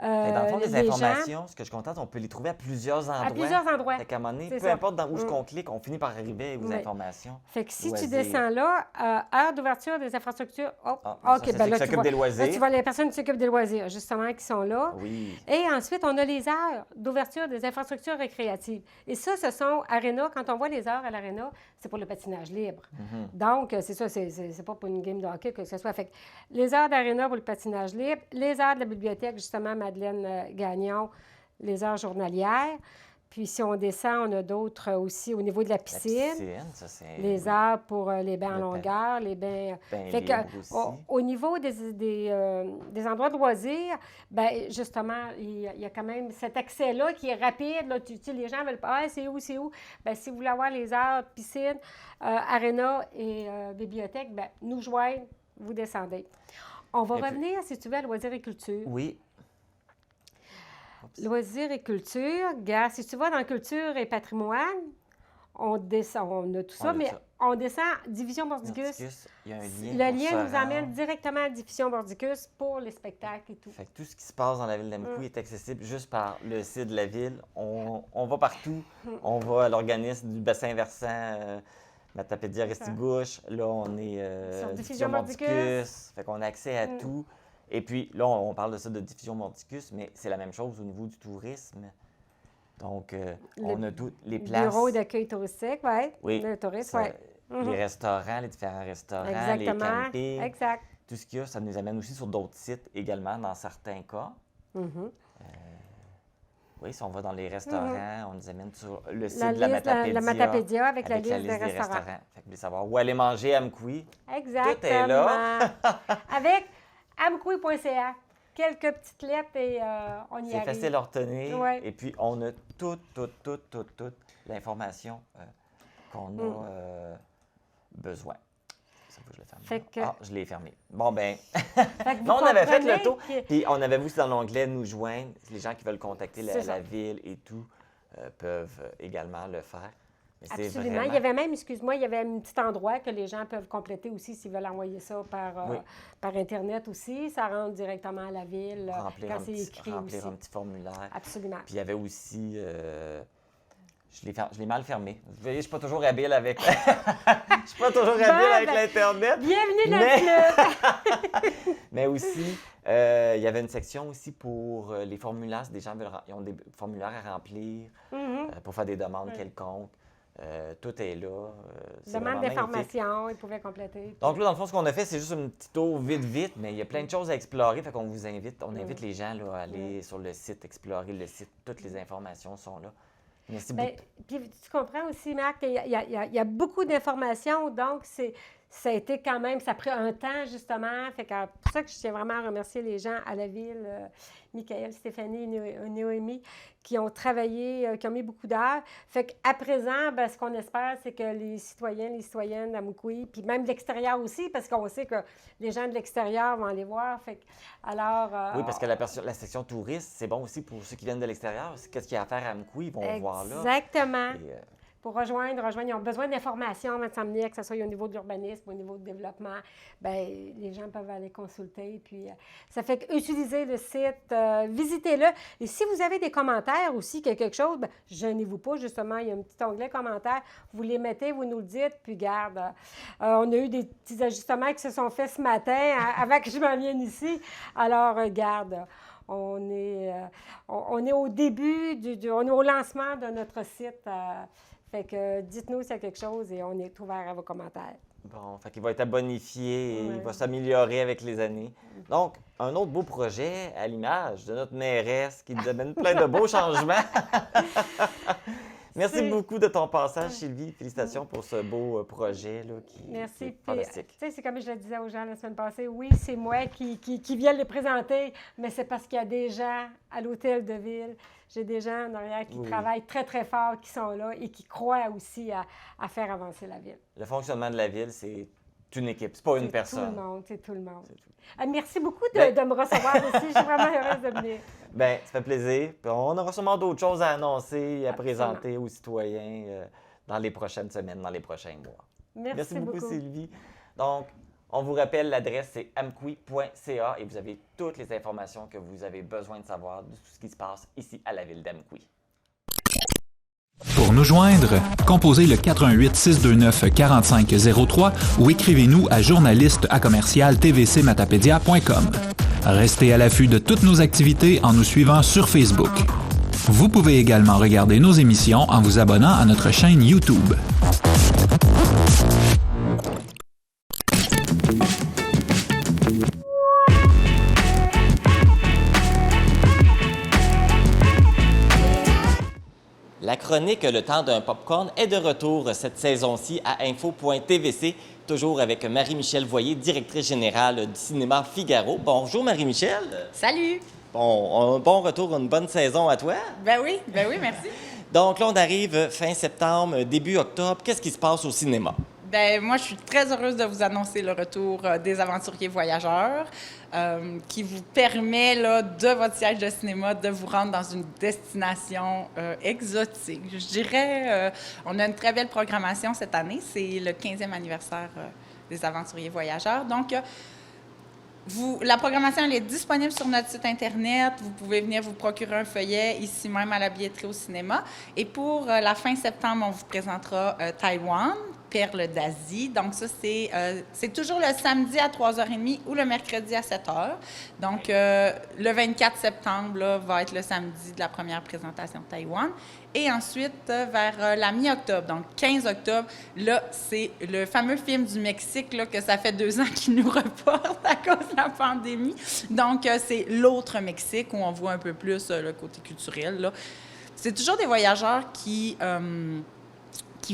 Dans le fond, les informations, gens, ce que je contente, on peut les trouver à plusieurs endroits. À plusieurs endroits. Fait qu'à un moment donné, peu ça. importe dans où ce qu'on clique, on finit par arriver aux informations. Fait que si tu descends là, heure d'ouverture des infrastructures, OK, ben là, tu vois, des loisirs. Là, tu vois les personnes qui s'occupent des loisirs, justement, qui sont là. Oui. Et ensuite, on a les heures d'ouverture des infrastructures récréatives. Et ça, ce sont aréna. Quand on voit les heures à l'aréna, c'est pour le patinage libre. Donc, c'est ça, c'est pas pour une game de hockey que ce soit. Fait que les heures d'aréna pour le patinage libre, les heures de la bibliothèque, justement, Madeleine Gagnon, les heures journalières. Puis, si on descend, on a d'autres aussi au niveau de la piscine. La piscine, ça, c'est... Les heures pour les bains en longueur, les bains... Fait que, au niveau des endroits de loisirs, bien, justement, il y a quand même cet accès-là qui est rapide. Là, tu sais, les gens veulent pas, c'est où? Bien, si vous voulez avoir les heures piscine, aréna et bibliothèque, bien, nous joindre, vous descendez. On va Et puis- revenir, si tu veux, à loisirs et culture. Oui. Loisirs et culture. Regarde, si tu vas dans culture et patrimoine, on descend, on a tout ça, a mais ça. on descend Division Mordicus. Mordicus, il y a un lien. Le pour lien se nous amène rendre. directement à Division Mordicus pour les spectacles et tout. Fait que tout ce qui se passe dans la ville d'Amqui est accessible juste par le site de la ville. On va partout. On va à l'organisme du bassin versant Matapédia Restigouche. Là, on est Sur Diffusion Diffusion Mordicus. Mordicus. Fait qu'on a accès à tout. Et puis là, on parle de ça de Diffusion Mordicus, mais c'est la même chose au niveau du tourisme. Donc, on a toutes les places. Bureau d'accueil touristique, oui. Oui, Le tourisme, ça, oui. les restaurants, les différents restaurants, les Exactement. campings. Exact. Tout ce qu'il y a, ça nous amène aussi sur d'autres sites également, dans certains cas. Mhm. Oui, si on va dans les restaurants, on nous amène sur le site La de la liste, Matapédia. la Matapédia avec la liste des des restaurants. Fait que vous voulez savoir où aller manger à Amqui. Exactement. Tout est là. Avec amqui.ca. Quelques petites lettres et on y C'est arrive. facile à retenir. Ouais. Et puis, on a toute l'information qu'on a besoin. Ça faut que je le ferme. Fait que- Ah, je l'ai fermé. Bon, ben, Fait que vous non, on avait fait le comprenez tour. que- Puis, on avait vu aussi dans l'onglet « Nous joindre ». Les gens qui veulent contacter C'est ça. la ville et tout peuvent également le faire. Mais c'est Absolument. vraiment- Il y avait même, excuse-moi, il y avait un petit endroit que les gens peuvent compléter aussi s'ils veulent envoyer ça Oui. par Internet aussi. Ça rentre directement à la ville remplir, quand un c'est petit, écrit remplir aussi. un petit formulaire. Absolument. Puis il y avait aussi... je l'ai mal fermé. Vous voyez, je suis pas toujours habile avec... Je suis pas toujours habile avec ben, l'Internet. Bienvenue dans Mais- le club! Mais aussi, il y avait une section aussi pour les formulaires. Si des gens ils ont des formulaires à remplir pour faire des demandes quelconques. Tout est là. C'est Demande vraiment magnifique. d'informations, ils pouvaient compléter. Donc là, dans le fond, ce qu'on a fait, c'est juste un petit tour vite, mais il y a plein de choses à explorer. Fait qu'on vous invite, on invite les gens là, à aller sur le site, explorer le site. Toutes les informations sont là. Merci Bien, beaucoup. puis tu comprends aussi, Marc, qu'il y a beaucoup d'informations, donc ça a été quand même, ça a pris un temps, justement. Fait que c'est pour ça que je tiens vraiment à remercier les gens à la ville, Michael, Stéphanie et Noémie, qui ont travaillé, qui ont mis beaucoup d'heures. Fait qu'à présent, bien, ce qu'on espère, c'est que les citoyennes d'Amqui, puis même de l'extérieur aussi, parce qu'on sait que les gens de l'extérieur vont aller voir. Fait que, alors... Oui, parce que la section touriste, c'est bon aussi pour ceux qui viennent de l'extérieur. Qu'est-ce qu'il y a à faire à Amqui, ils vont voir là. Exactement. Et, Pour rejoindre, ils ont besoin d'informations avant de s'emmener, que ce soit au niveau de l'urbanisme, au niveau du développement. Bien, les gens peuvent aller consulter. Puis, ça fait qu'utiliser le site, visitez-le. Et si vous avez des commentaires aussi, quelque chose, bien, gênez-vous pas, justement, il y a un petit onglet commentaires. Vous les mettez, vous nous le dites, puis garde. On a eu des petits ajustements qui se sont faits ce matin avant que je m'en vienne ici. Alors, garde. On est au début, on est au lancement de notre site. Fait que dites-nous s'il y a quelque chose et on est ouvert à vos commentaires. Bon, fait qu'il va être bonifié et il Ouais. va s'améliorer avec les années. Donc, un autre beau projet à l'image de notre mairesse qui nous amène plein de beaux changements. Merci C'est- beaucoup de ton passage, Sylvie. Félicitations pour ce beau projet là, qui Merci. est Puis, fantastique. tu sais, c'est comme je le disais aux gens la semaine passée, oui, c'est moi qui viens le présenter, mais c'est parce qu'il y a des gens à l'hôtel de ville. J'ai des gens en arrière qui Oui. travaillent très, très fort, qui sont là et qui croient aussi à faire avancer la ville. Le fonctionnement de la ville, c'est une équipe, c'est pas une C'est personne. tout le monde, c'est tout le monde. C'est tout. Merci beaucoup Ben- de me recevoir aussi. Je suis vraiment heureuse de venir. Bien, ça fait plaisir. Puis on aura sûrement d'autres choses à annoncer et à Absolument. présenter aux citoyens dans les prochaines semaines, dans les prochains mois. Merci beaucoup, beaucoup. Sylvie. Donc, on vous rappelle, l'adresse, c'est amqui.ca et vous avez toutes les informations que vous avez besoin de savoir de tout ce qui se passe ici à la ville d'Amqui. Pour nous joindre, composez le 418-629-4503 ou écrivez-nous à journaliste@tvcmatapedia.com. Restez à l'affût de toutes nos activités en nous suivant sur Facebook. Vous pouvez également regarder nos émissions en vous abonnant à notre chaîne YouTube. La chronique Le temps d'un popcorn est de retour cette saison-ci à info.tvc, toujours avec Marie-Michel Voyer, directrice générale du cinéma Figaro. Bonjour Marie-Michel. Salut! Bon, un bon retour, une bonne saison à toi. Ben oui, merci. Donc là, on arrive fin septembre, début octobre. Qu'est-ce qui se passe au cinéma? Ben moi, je suis très heureuse de vous annoncer le retour des Aventuriers Voyageurs, qui vous permet, là, de votre siège de cinéma, de vous rendre dans une destination exotique. Je dirais, on a une très belle programmation cette année. C'est le 15e anniversaire des Aventuriers Voyageurs. Donc, la programmation elle est disponible sur notre site Internet. Vous pouvez venir vous procurer un feuillet ici même à la billetterie au cinéma. Et pour la fin septembre, on vous présentera Taïwan, Perle d'Asie. Donc ça, c'est toujours le samedi à 3h30 ou le mercredi à 7h. Donc, le 24 septembre là, va être le samedi de la première présentation de Taïwan. Et ensuite, vers la mi-octobre, donc 15 octobre, là, c'est le fameux film du Mexique, là, que ça fait 2 ans qu'il nous reporte à cause de la pandémie. Donc, c'est l'autre Mexique où on voit un peu plus le côté culturel, là. C'est toujours des voyageurs qui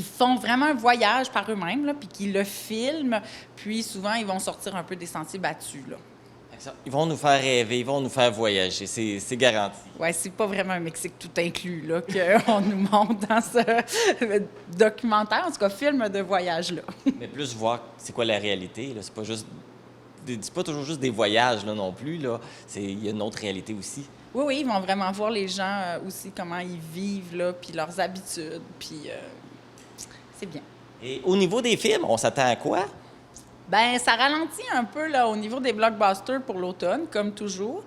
font vraiment un voyage par eux-mêmes, là, puis qui le filment, puis souvent, ils vont sortir un peu des sentiers battus, là. Ils vont nous faire rêver, ils vont nous faire voyager, c'est garanti. Oui, c'est pas vraiment un Mexique tout inclus, là, qu'on nous montre dans ce documentaire, en tout cas, film de voyage-là. Mais plus voir c'est quoi la réalité, là. C'est pas toujours juste des voyages, là, non plus, là. Il y a une autre réalité aussi. Oui, oui, ils vont vraiment voir les gens aussi, comment ils vivent, là, puis leurs habitudes, puis c'est bien. Et au niveau des films, on s'attend à quoi? Bien, ça ralentit un peu là, au niveau des blockbusters pour l'automne, comme toujours.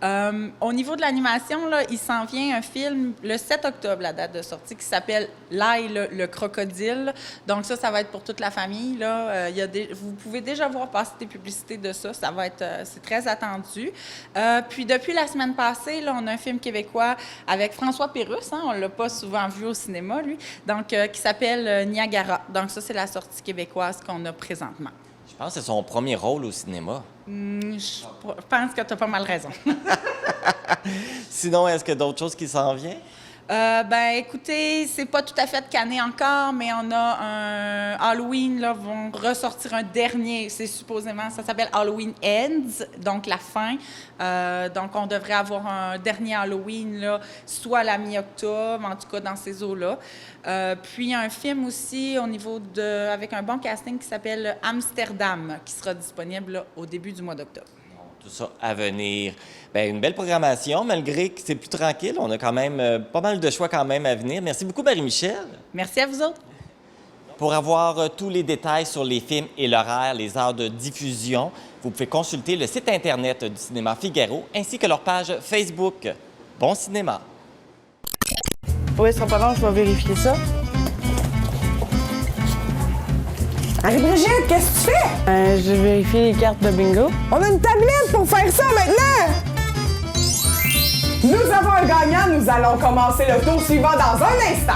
Au niveau de l'animation, là, il s'en vient un film le 7 octobre, la date de sortie, qui s'appelle L'ail, le crocodile. Donc ça va être pour toute la famille. Là. Vous pouvez déjà voir passer des publicités de ça. C'est très attendu. Puis depuis la semaine passée, là, on a un film québécois avec François Pérusse. Hein, on ne l'a pas souvent vu au cinéma, lui. Donc, qui s'appelle Niagara. Donc ça, c'est la sortie québécoise qu'on a présentement. Je pense que c'est son premier rôle au cinéma. Je pense que tu as pas mal raison. Sinon, est-ce qu'il y a d'autres choses qui s'en viennent? Ben, écoutez, c'est pas tout à fait canné encore, mais on a un Halloween, là, vont ressortir un dernier, c'est supposément, ça s'appelle Halloween Ends, donc la fin. Donc, on devrait avoir un dernier Halloween, là, soit à la mi-octobre, en tout cas dans ces eaux-là. Puis, un film aussi avec un bon casting qui s'appelle Amsterdam, qui sera disponible là, au début du mois d'octobre. Tout ça à venir. Bien, une belle programmation, malgré que c'est plus tranquille. On a quand même pas mal de choix quand même à venir. Merci beaucoup, Marie-Michel. Merci à vous autres. Pour avoir tous les détails sur les films et l'horaire, les heures de diffusion, vous pouvez consulter le site Internet du Cinéma Figaro ainsi que leur page Facebook. Bon cinéma! Oui, ce sera pas long, je vais vérifier ça. Marie-Brigitte, qu'est-ce que tu fais? Je vérifie les cartes de bingo. On a une tablette pour faire ça maintenant! Nous avons un gagnant, nous allons commencer le tour suivant dans un instant.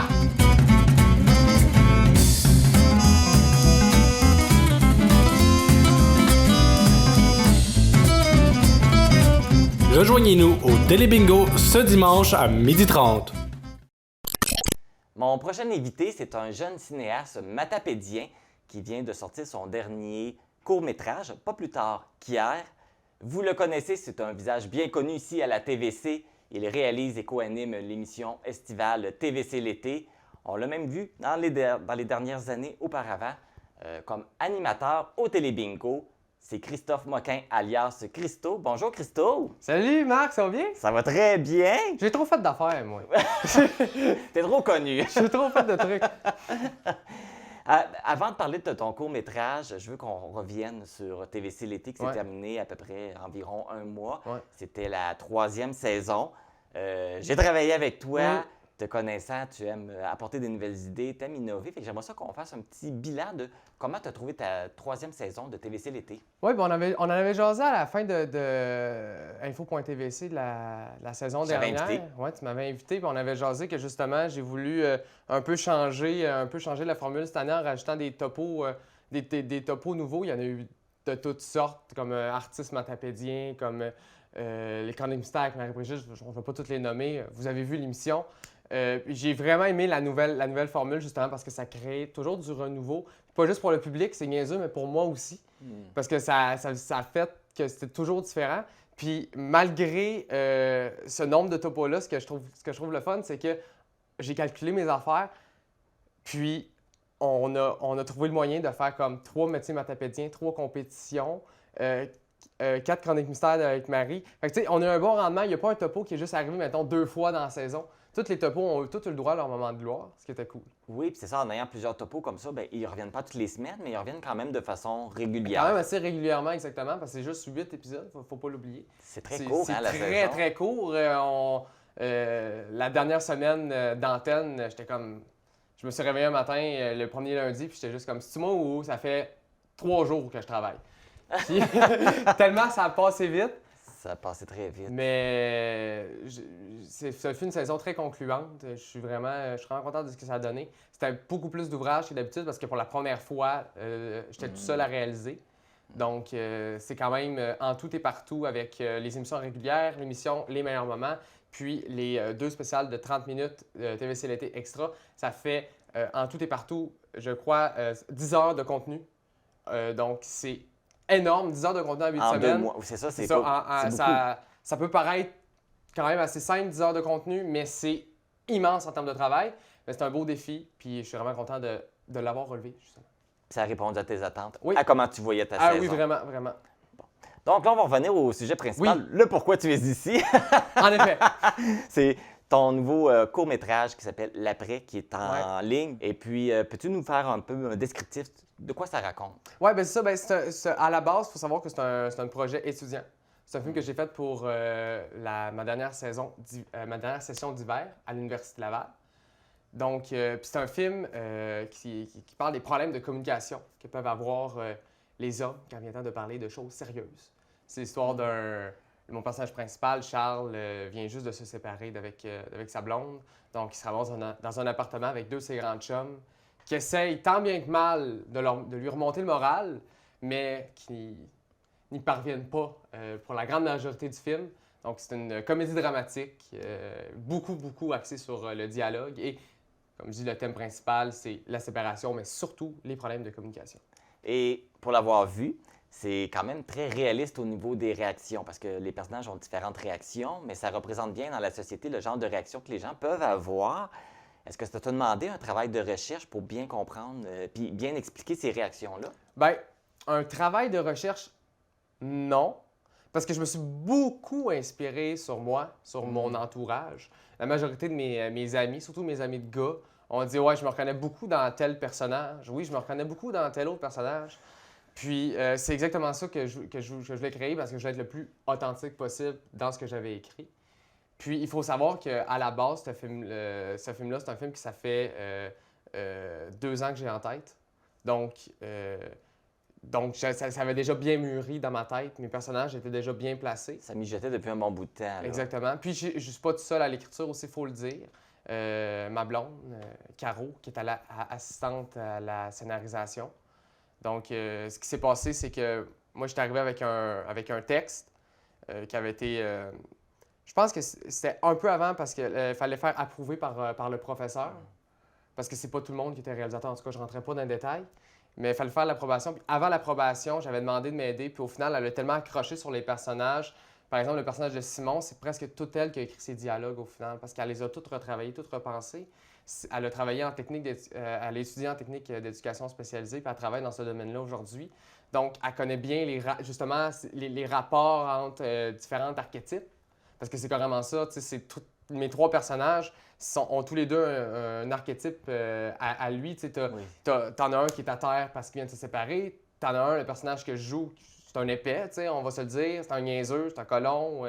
Rejoignez-nous au Télébingo ce dimanche à 12h30. Mon prochain invité, c'est un jeune cinéaste matapédien qui vient de sortir son dernier court-métrage, pas plus tard qu'hier. Vous le connaissez, c'est un visage bien connu ici à la TVC. Il réalise et co-anime l'émission estivale TVC l'été. On l'a même vu dans les dernières années auparavant comme animateur au Télébingo. C'est Christophe Moquin, alias Christo. Bonjour Christo! Salut Marc, ça va bien? Ça va très bien! J'ai trop fait d'affaires, moi. T'es trop connu! J'ai trop fait de trucs. Avant de parler de ton court-métrage, je veux qu'on revienne sur TVC l'été qui s'est terminé à peu près environ 1 mois. Ouais. C'était la 3e saison. J'ai travaillé avec toi. Te connaissant, tu aimes apporter des nouvelles idées, tu aimes innover. Fait que j'aimerais ça qu'on fasse un petit bilan de comment tu as trouvé ta 3e saison de TVC l'été. Oui, ben on en avait jasé à la fin de info.tvc de la saison dernière. Oui, tu m'avais invité, puis on avait jasé que justement, j'ai voulu un peu changer la formule cette année en rajoutant des topos, des topos nouveaux. Il y en a eu de toutes sortes, comme artistes matapédiens, comme les Chroniques Mystères avec Marie-Brigitte, je ne vais pas toutes les nommer. Vous avez vu l'émission. J'ai vraiment aimé la nouvelle formule, justement, parce que ça crée toujours du renouveau. Pas juste pour le public, c'est niaiseux, mais pour moi aussi. Parce que ça a fait que c'était toujours différent. Puis malgré ce nombre de topos-là, ce que je trouve le fun, c'est que j'ai calculé mes affaires. Puis on a trouvé le moyen de faire comme 3 métiers matapédiens, 3 compétitions, 4 chroniques mystères avec Marie. Fait que, tu sais, on a un bon rendement. Il n'y a pas un topo qui est juste arrivé, mettons, 2 fois dans la saison. Tous les topos ont tous eu le droit à leur moment de gloire, ce qui était cool. Oui, puis c'est ça, en ayant plusieurs topos comme ça, ben, ils reviennent pas toutes les semaines, mais ils reviennent quand même de façon régulière. Quand même assez régulièrement, exactement, parce que c'est juste 8 épisodes, faut pas l'oublier. C'est très court, hein, la saison. C'est très court. La dernière semaine d'antenne, j'étais comme... Je me suis réveillé un matin, le premier lundi, puis j'étais juste comme, c'est-tu moi ou ça fait 3 jours que je travaille? Puis, tellement ça a passé vite. Ça a passé très vite. Mais ça fait une saison très concluante. Je suis vraiment content de ce que ça a donné. C'était beaucoup plus d'ouvrages que d'habitude parce que pour la première fois, j'étais tout seul à réaliser. Donc, c'est quand même en tout et partout avec les émissions régulières, l'émission Les meilleurs moments, puis les 2 spéciales de 30 minutes TVC l'été extra. Ça fait en tout et partout, je crois, 10 heures de contenu. Donc, c'est énorme, 10 heures de contenu en 8 semaines. 2 mois, c'est ça, c'est ça. Ça peut paraître quand même assez simple, 10 heures de contenu, mais c'est immense en termes de travail. Mais c'est un beau défi, puis je suis vraiment content de l'avoir relevé, justement. Ça a répondu à tes attentes, oui. À comment tu voyais ta saison. Ah oui, vraiment, vraiment. Bon. Donc là, on va revenir au sujet principal, oui. Le pourquoi tu es ici. En effet. C'est ton nouveau court-métrage qui s'appelle L'Après, qui est en ligne. Et puis, peux-tu nous faire un peu un descriptif de quoi ça raconte? Oui, bien c'est ça. À la base, il faut savoir que c'est un projet étudiant. C'est un film que j'ai fait pour ma dernière session d'hiver à l'Université Laval. Donc, c'est un film qui parle des problèmes de communication que peuvent avoir les hommes quand vient le temps de parler de choses sérieuses. C'est l'histoire mon personnage principal, Charles, vient juste de se séparer d'avec sa blonde. Donc, il se ramasse dans un appartement avec 2 de ses grands chums qui essayent tant bien que mal de lui remonter le moral, mais qui n'y parviennent pas pour la grande majorité du film. Donc, c'est une comédie dramatique, beaucoup axée sur le dialogue. Et, comme je dis, le thème principal, c'est la séparation, mais surtout les problèmes de communication. Et pour l'avoir vu, c'est quand même très réaliste au niveau des réactions, parce que les personnages ont différentes réactions, mais ça représente bien dans la société le genre de réaction que les gens peuvent avoir. Est-ce que ça t'a demandé un travail de recherche pour bien comprendre puis bien expliquer ces réactions-là? Bien, un travail de recherche, non. Parce que je me suis beaucoup inspiré sur moi, sur mon entourage. La majorité de mes amis, surtout mes amis de gars, ont dit « Ouais, je me reconnais beaucoup dans tel personnage. Oui, je me reconnais beaucoup dans tel autre personnage. » Puis c'est exactement ça que je voulais créer parce que je voulais être le plus authentique possible dans ce que j'avais écrit. Puis il faut savoir qu'à la base, ce film-là, c'est un film qui ça fait 2 ans que j'ai en tête. Donc ça avait déjà bien mûri dans ma tête. Mes personnages étaient déjà bien placés. Ça mijotait depuis un bon bout de temps. Là. Exactement. Puis je ne suis pas tout seul à l'écriture aussi, il faut le dire. Ma blonde, Caro, qui est assistante à la scénarisation. Donc, ce qui s'est passé, c'est que moi, j'étais arrivé avec un texte qui avait été... je pense que c'était un peu avant parce qu'il fallait faire approuver par le professeur. Parce que c'est pas tout le monde qui était réalisateur. En tout cas, je ne rentrais pas dans les détails. Mais il fallait faire l'approbation. Puis avant l'approbation, j'avais demandé de m'aider. Puis au final, elle a tellement accroché sur les personnages. Par exemple, le personnage de Simon, c'est presque toute elle qui a écrit ses dialogues au final parce qu'elle les a toutes retravaillés, toutes repensés. Elle a travaillé en technique, elle a étudié en technique d'éducation spécialisée, puis elle travaille dans ce domaine-là aujourd'hui. Donc, elle connaît bien justement les rapports entre différents archétypes, parce que c'est carrément ça. Mes 3 personnages ont tous les 2 un archétype à lui. T'en as un qui est à terre parce qu'il vient de se séparer. T'en as un, le personnage que je joue, c'est un épais, on va se le dire, c'est un niaiseux, c'est un colon.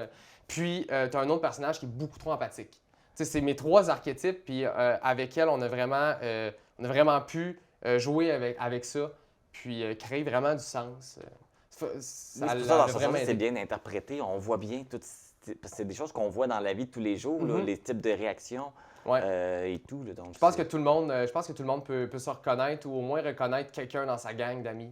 Puis, t'as un autre personnage qui est beaucoup trop empathique. C'est mes 3 archétypes, puis avec elle, on a vraiment pu jouer avec ça, puis créer vraiment du sens. C'est bien interprété, on voit bien c'est des choses qu'on voit dans la vie de tous les jours, là, les types de réactions et tout. Là, donc je pense que tout le monde peut se reconnaître ou au moins reconnaître quelqu'un dans sa gang d'amis.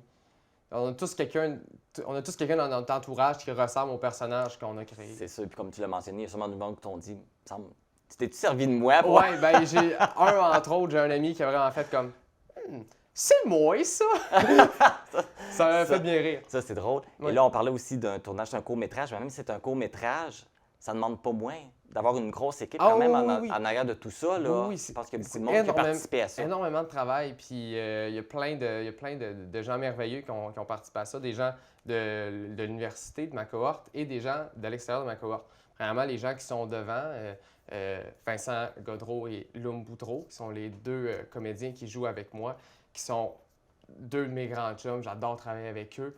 On a tous quelqu'un dans notre entourage qui ressemble au personnage qu'on a créé. C'est ça, puis comme tu l'as mentionné, il y a sûrement du monde qui t'ont dit, tu t'es-tu servi de moi? Oui, bien, j'ai entre autres, j'ai un ami qui a vraiment fait comme c'est moi, ça! Ça m'a fait bien rire. Ça, c'est drôle. Ouais. Et là, on parlait aussi d'un tournage, d'un court-métrage. Mais même si c'est un court-métrage, ça demande pas moins d'avoir une grosse équipe quand même en arrière de tout ça. Là. Oui, je pense qu'il y a beaucoup de monde qui a participé à ça. Énormément de travail, puis il y a plein de gens merveilleux qui ont participé à ça, des gens de l'université, de ma cohorte, et des gens de l'extérieur de ma cohorte. Vraiment, les gens qui sont devant, Vincent Godreau et Loum Boutreau, qui sont les deux comédiens qui jouent avec moi, qui sont deux de mes grands chums. J'adore travailler avec eux,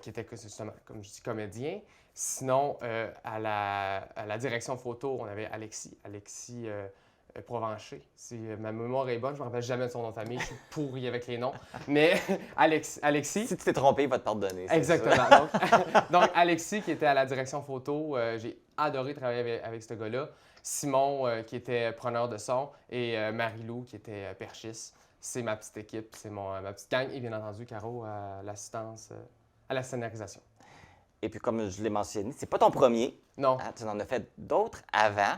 qui étaient justement, comme je dis, comédiens. Sinon, à la direction photo, on avait Alexis Provencher. Si ma mémoire est bonne, je ne me rappelle jamais de son nom de famille, je suis pourri avec les noms. Mais Alexis... Si tu t'es trompé, il va te pardonner. Exactement. Donc, Alexis, qui était à la direction photo, j'ai adoré travailler avec ce gars-là. Simon, qui était preneur de son, et Marie-Lou, qui était perchiste. C'est ma petite équipe, c'est ma petite gang, et bien entendu, Caro, à l'assistance, à la scénarisation. Et puis, comme je l'ai mentionné, c'est pas ton premier. Non. Hein, tu en as fait d'autres avant.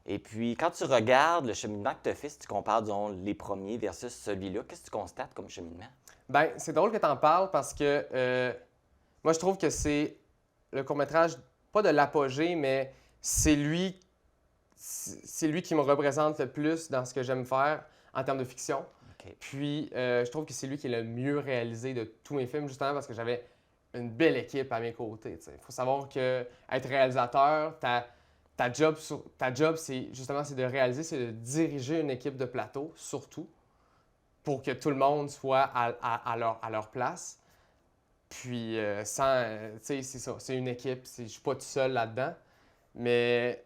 Et puis, quand tu regardes le cheminement que tu as fait, si tu compares, disons, les premiers versus celui-là, qu'est-ce que tu constates comme cheminement? Bien, c'est drôle que tu en parles parce que moi, je trouve que c'est le court-métrage, pas de l'apogée, mais c'est lui qui me représente le plus dans ce que j'aime faire en termes de fiction. Okay. Puis, je trouve que c'est lui qui est le mieux réalisé de tous mes films, justement parce que j'avais une belle équipe à mes côtés. Il faut savoir que être réalisateur, ta job, c'est justement de réaliser, c'est de diriger une équipe de plateau, surtout, pour que tout le monde soit à leur place. Puis, c'est ça, c'est une équipe, je suis pas tout seul là-dedans. Mais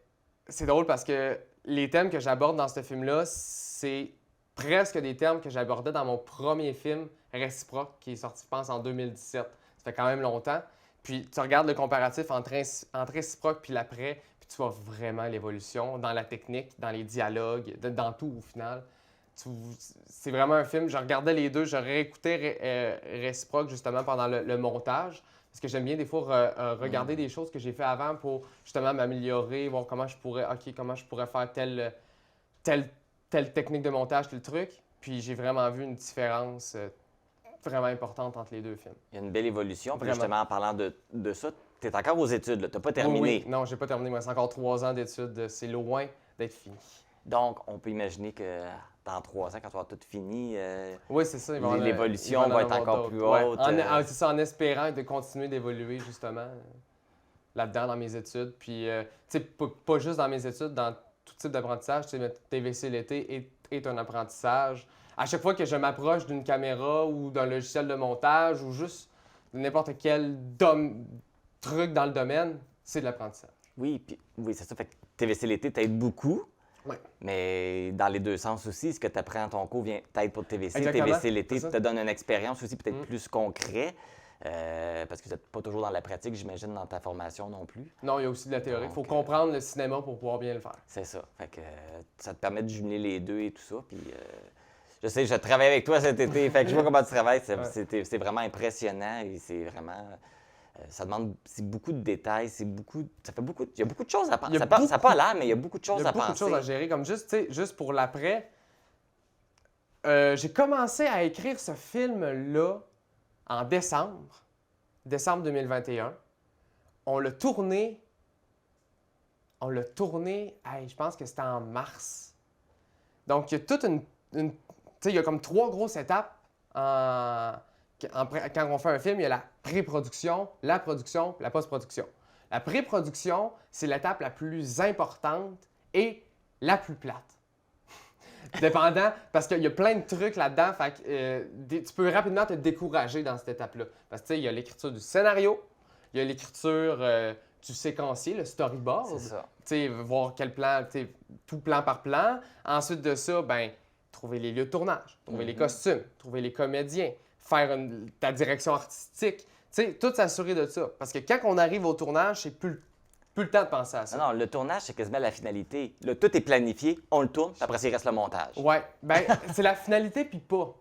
c'est drôle parce que les thèmes que j'aborde dans ce film-là, c'est presque des thèmes que j'abordais dans mon premier film, Réciproque, qui est sorti, je pense, en 2017. Ça fait quand même longtemps. Puis, tu regardes le comparatif entre Réciproque puis l'après, puis tu vois vraiment l'évolution dans la technique, dans les dialogues, dans tout au final. C'est vraiment un film, je regardais les deux, je réécoutais Réciproque justement pendant le montage, parce que j'aime bien des fois regarder des choses que j'ai fait avant pour justement m'améliorer, voir comment je pourrais faire telle technique de montage, tel truc. Puis j'ai vraiment vu une différence vraiment importante entre les deux films. Il y a une belle évolution. Puis justement, en parlant de ça, tu es encore aux études, tu n'as pas terminé. Oui. Non, j'ai pas terminé. Moi, c'est encore 3 ans d'études. C'est loin d'être fini. Donc, on peut imaginer que dans 3 ans, quand tu auras tout fini, oui, c'est ça. L'évolution va être encore plus haute. C'est ça, en espérant de continuer d'évoluer justement là-dedans dans mes études. Puis, tu sais, pas juste dans mes études, dans tout type d'apprentissage. Tu sais, TVC l'été est un apprentissage. À chaque fois que je m'approche d'une caméra ou d'un logiciel de montage ou juste de n'importe quel truc dans le domaine, c'est de l'apprentissage. Oui, c'est ça. Fait que TVC l'été t'aide beaucoup. Oui. Mais dans les deux sens aussi, ce que tu apprends à ton cours t'aide pour TVC. Exactement. TVC l'été te donne une expérience aussi peut-être plus concrète. Parce que vous n'êtes pas toujours dans la pratique, j'imagine, dans ta formation non plus. Non, il y a aussi de la théorie. Il faut comprendre le cinéma pour pouvoir bien le faire. C'est ça. Fait que ça te permet de jumeler les deux et tout ça. Puis je sais, je travaille avec toi cet été. Fait que je vois comment tu travailles. C'est vraiment impressionnant et c'est vraiment... ça demande beaucoup de détails, il y a beaucoup de choses à penser. Ça n'a pas l'air, mais il y a beaucoup de choses à penser. Il y a beaucoup de choses à gérer. Comme juste pour l'après, j'ai commencé à écrire ce film-là en décembre 2021. On l'a tourné, je pense que c'était en mars. Donc, il y a toute il y a comme 3 grosses étapes quand on fait un film. Il y a la pré-production, la production, la post-production. La pré-production, c'est l'étape la plus importante et la plus plate. Dépendant, parce qu'il y a plein de trucs là-dedans, fait que, tu peux rapidement te décourager dans cette étape-là. Parce que il y a l'écriture du scénario, il y a l'écriture du séquencier, le storyboard. C'est ça. Voir quel plan, tout plan par plan. Ensuite de ça, trouver les lieux de tournage, trouver les costumes, trouver les comédiens, faire ta direction artistique. Tout s'assurer de ça. Parce que quand on arrive au tournage, c'est plus le temps de penser à ça. Non, le tournage, c'est quasiment la finalité. Là, tout est planifié, on le tourne, puis après, il reste le montage. Oui, c'est la finalité, puis pas.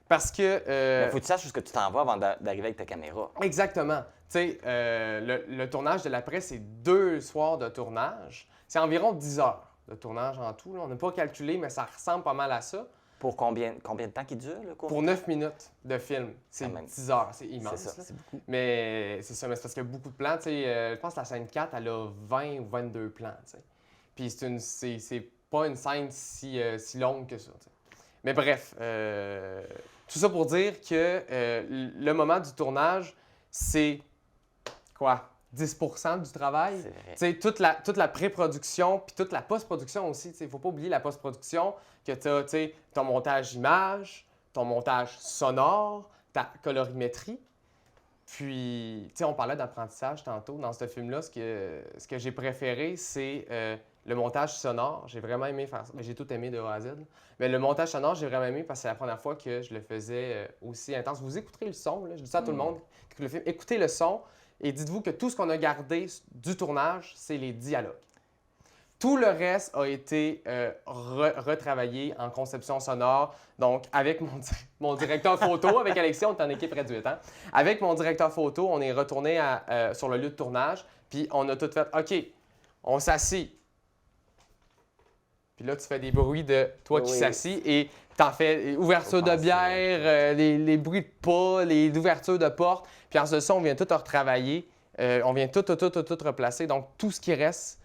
Parce que... Il faut que tu saches où tu t'en vas avant d'arriver avec ta caméra. Exactement. Le tournage de l'après, c'est 2 soirs de tournage. C'est environ 10 heures de tournage en tout. Là. On n'a pas calculé, mais ça ressemble pas mal à ça. Pour combien de temps qu'il dure, le cours? Pour 9 minutes de film. C'est Quand même. 10 heures, c'est immense. C'est ça, là. c'est beaucoup. Mais c'est ça, mais c'est parce qu'il y a beaucoup de plans. Tu sais, je pense que la scène 4, elle a 20 ou 22 plans. Tu sais. Puis c'est pas une scène si longue que ça. Tu sais. Mais bref, tout ça pour dire que le moment du tournage, c'est quoi? 10% du travail. C'est vrai. Tu sais, toute la pré-production, puis toute la post-production aussi. Il ne faut pas oublier la post-production, que tu as ton montage image, ton montage sonore, ta colorimétrie. Puis, tu sais, on parlait d'apprentissage tantôt. Dans ce film-là, ce que j'ai préféré, c'est le montage sonore. J'ai vraiment aimé faire ça. J'ai tout aimé de A à Z. Mais le montage sonore, j'ai vraiment aimé parce que c'est la première fois que je le faisais aussi intense. Vous écouterez le son, là. Je dis ça à tout le monde qui écoute le film. Écoutez le son et dites-vous que tout ce qu'on a gardé du tournage, c'est les dialogues. Tout le reste a été retravaillé en conception sonore. Donc, avec mon directeur photo, avec Alexis, on est en équipe réduite. Hein? Avec mon directeur photo, on est retourné sur le lieu de tournage, puis on a tout fait. OK, on s'assit. Puis là, tu fais des bruits de toi qui s'assis et t'en fais ouverture de bière, les bruits de pas, les ouvertures de porte. Puis en ce son, on vient tout retravailler. On vient tout replacer. Donc, tout ce qui reste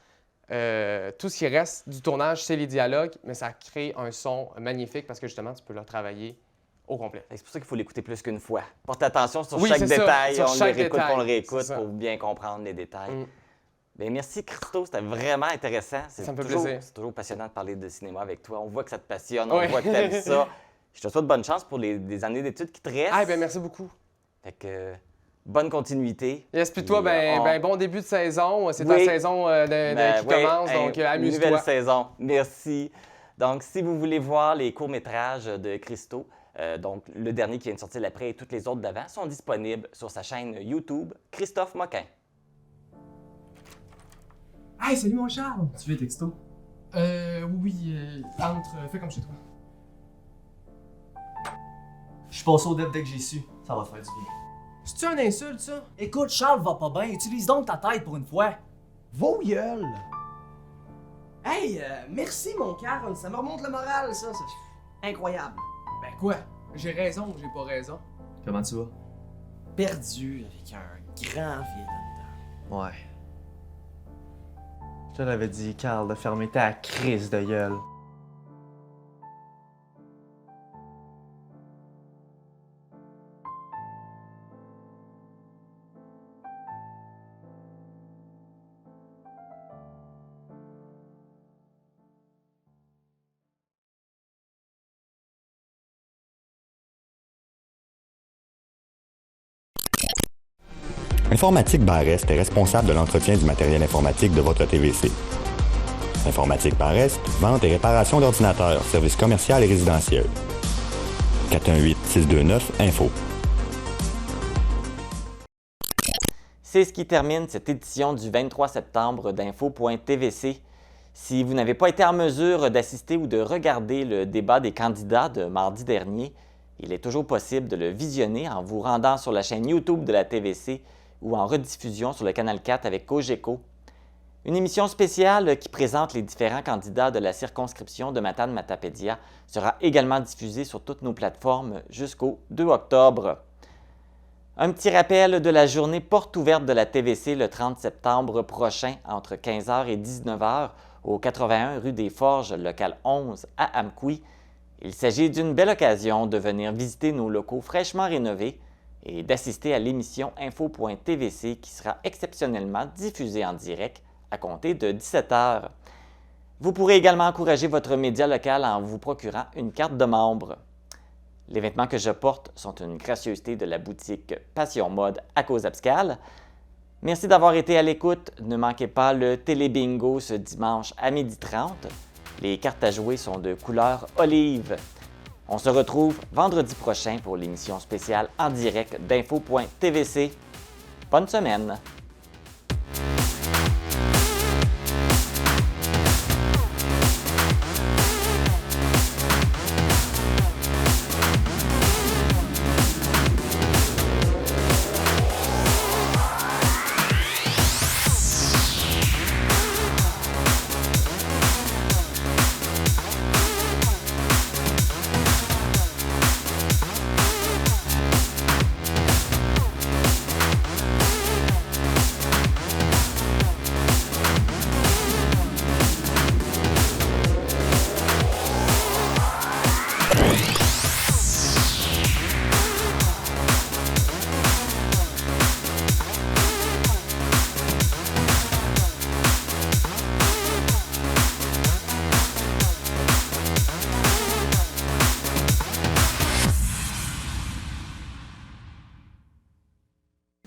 du tournage, c'est les dialogues, mais ça crée un son magnifique parce que justement, tu peux le retravailler au complet. C'est pour ça qu'il faut l'écouter plus qu'une fois. Porte attention sur Oui, chaque c'est ça, détail. sur On chaque le réécoute, détail, on le c'est réécoute ça. pour bien comprendre les détails. Mm. Bien, merci Christo, c'était vraiment intéressant. Ça me fait plaisir. C'est toujours passionnant de parler de cinéma avec toi. On voit que ça te passionne, on Oui. voit que tu aimes ça. Je te souhaite bonne chance pour les années d'études qui te restent. Ah, bien, merci beaucoup. Fait que bonne continuité. Yes, puis toi, bon début de saison. C'est Oui. ta saison qui commence, donc amuse-toi. Nouvelle saison, merci. Donc, si vous voulez voir les courts-métrages de Christo, donc le dernier qui vient de sortir l'après et toutes les autres d'avant, sont disponibles sur sa chaîne YouTube, Christophe Moquin. Hey, salut mon Charles! Tu veux texto? Oui, entre, fais comme chez toi. Je suis passé au dev dès que j'ai su. Ça va te faire du bien. C'est-tu un insulte, ça? Écoute, Charles va pas bien. Utilise donc ta tête pour une fois. Vos gueules! Hey, merci mon Carl. Ça me remonte le moral, ça. Incroyable. Ben quoi? J'ai raison ou j'ai pas raison? Comment tu vas? Perdu avec un grand vide en dedans. Ouais. Je te l'avais dit, Carl, de fermer ta crise de gueule. Informatique Barrest est responsable de l'entretien du matériel informatique de votre TVC. Informatique Barrest, vente et réparation d'ordinateurs, services commercial et résidentiel. 418-629-INFO. C'est ce qui termine cette édition du 23 septembre d'Info.tvc. Si vous n'avez pas été en mesure d'assister ou de regarder le débat des candidats de mardi dernier, il est toujours possible de le visionner en vous rendant sur la chaîne YouTube de la TVC ou en rediffusion sur le canal 4 avec Cogeco. Une émission spéciale qui présente les différents candidats de la circonscription de Matane-Matapédia sera également diffusée sur toutes nos plateformes jusqu'au 2 octobre. Un petit rappel de la journée porte ouverte de la TVC le 30 septembre prochain entre 15h et 19h au 81 rue des Forges, local 11 à Amqui. Il s'agit d'une belle occasion de venir visiter nos locaux fraîchement rénovés et d'assister à l'émission Info.tvc qui sera exceptionnellement diffusée en direct à compter de 17h. Vous pourrez également encourager votre média local en vous procurant une carte de membre. Les vêtements que je porte sont une gracieuseté de la boutique Passion Mode à Cause-Abscale. Merci d'avoir été à l'écoute. Ne manquez pas le Télébingo ce dimanche à 12h30. Les cartes à jouer sont de couleur olive. On se retrouve vendredi prochain pour l'émission spéciale en direct d'Info.tvc. Bonne semaine!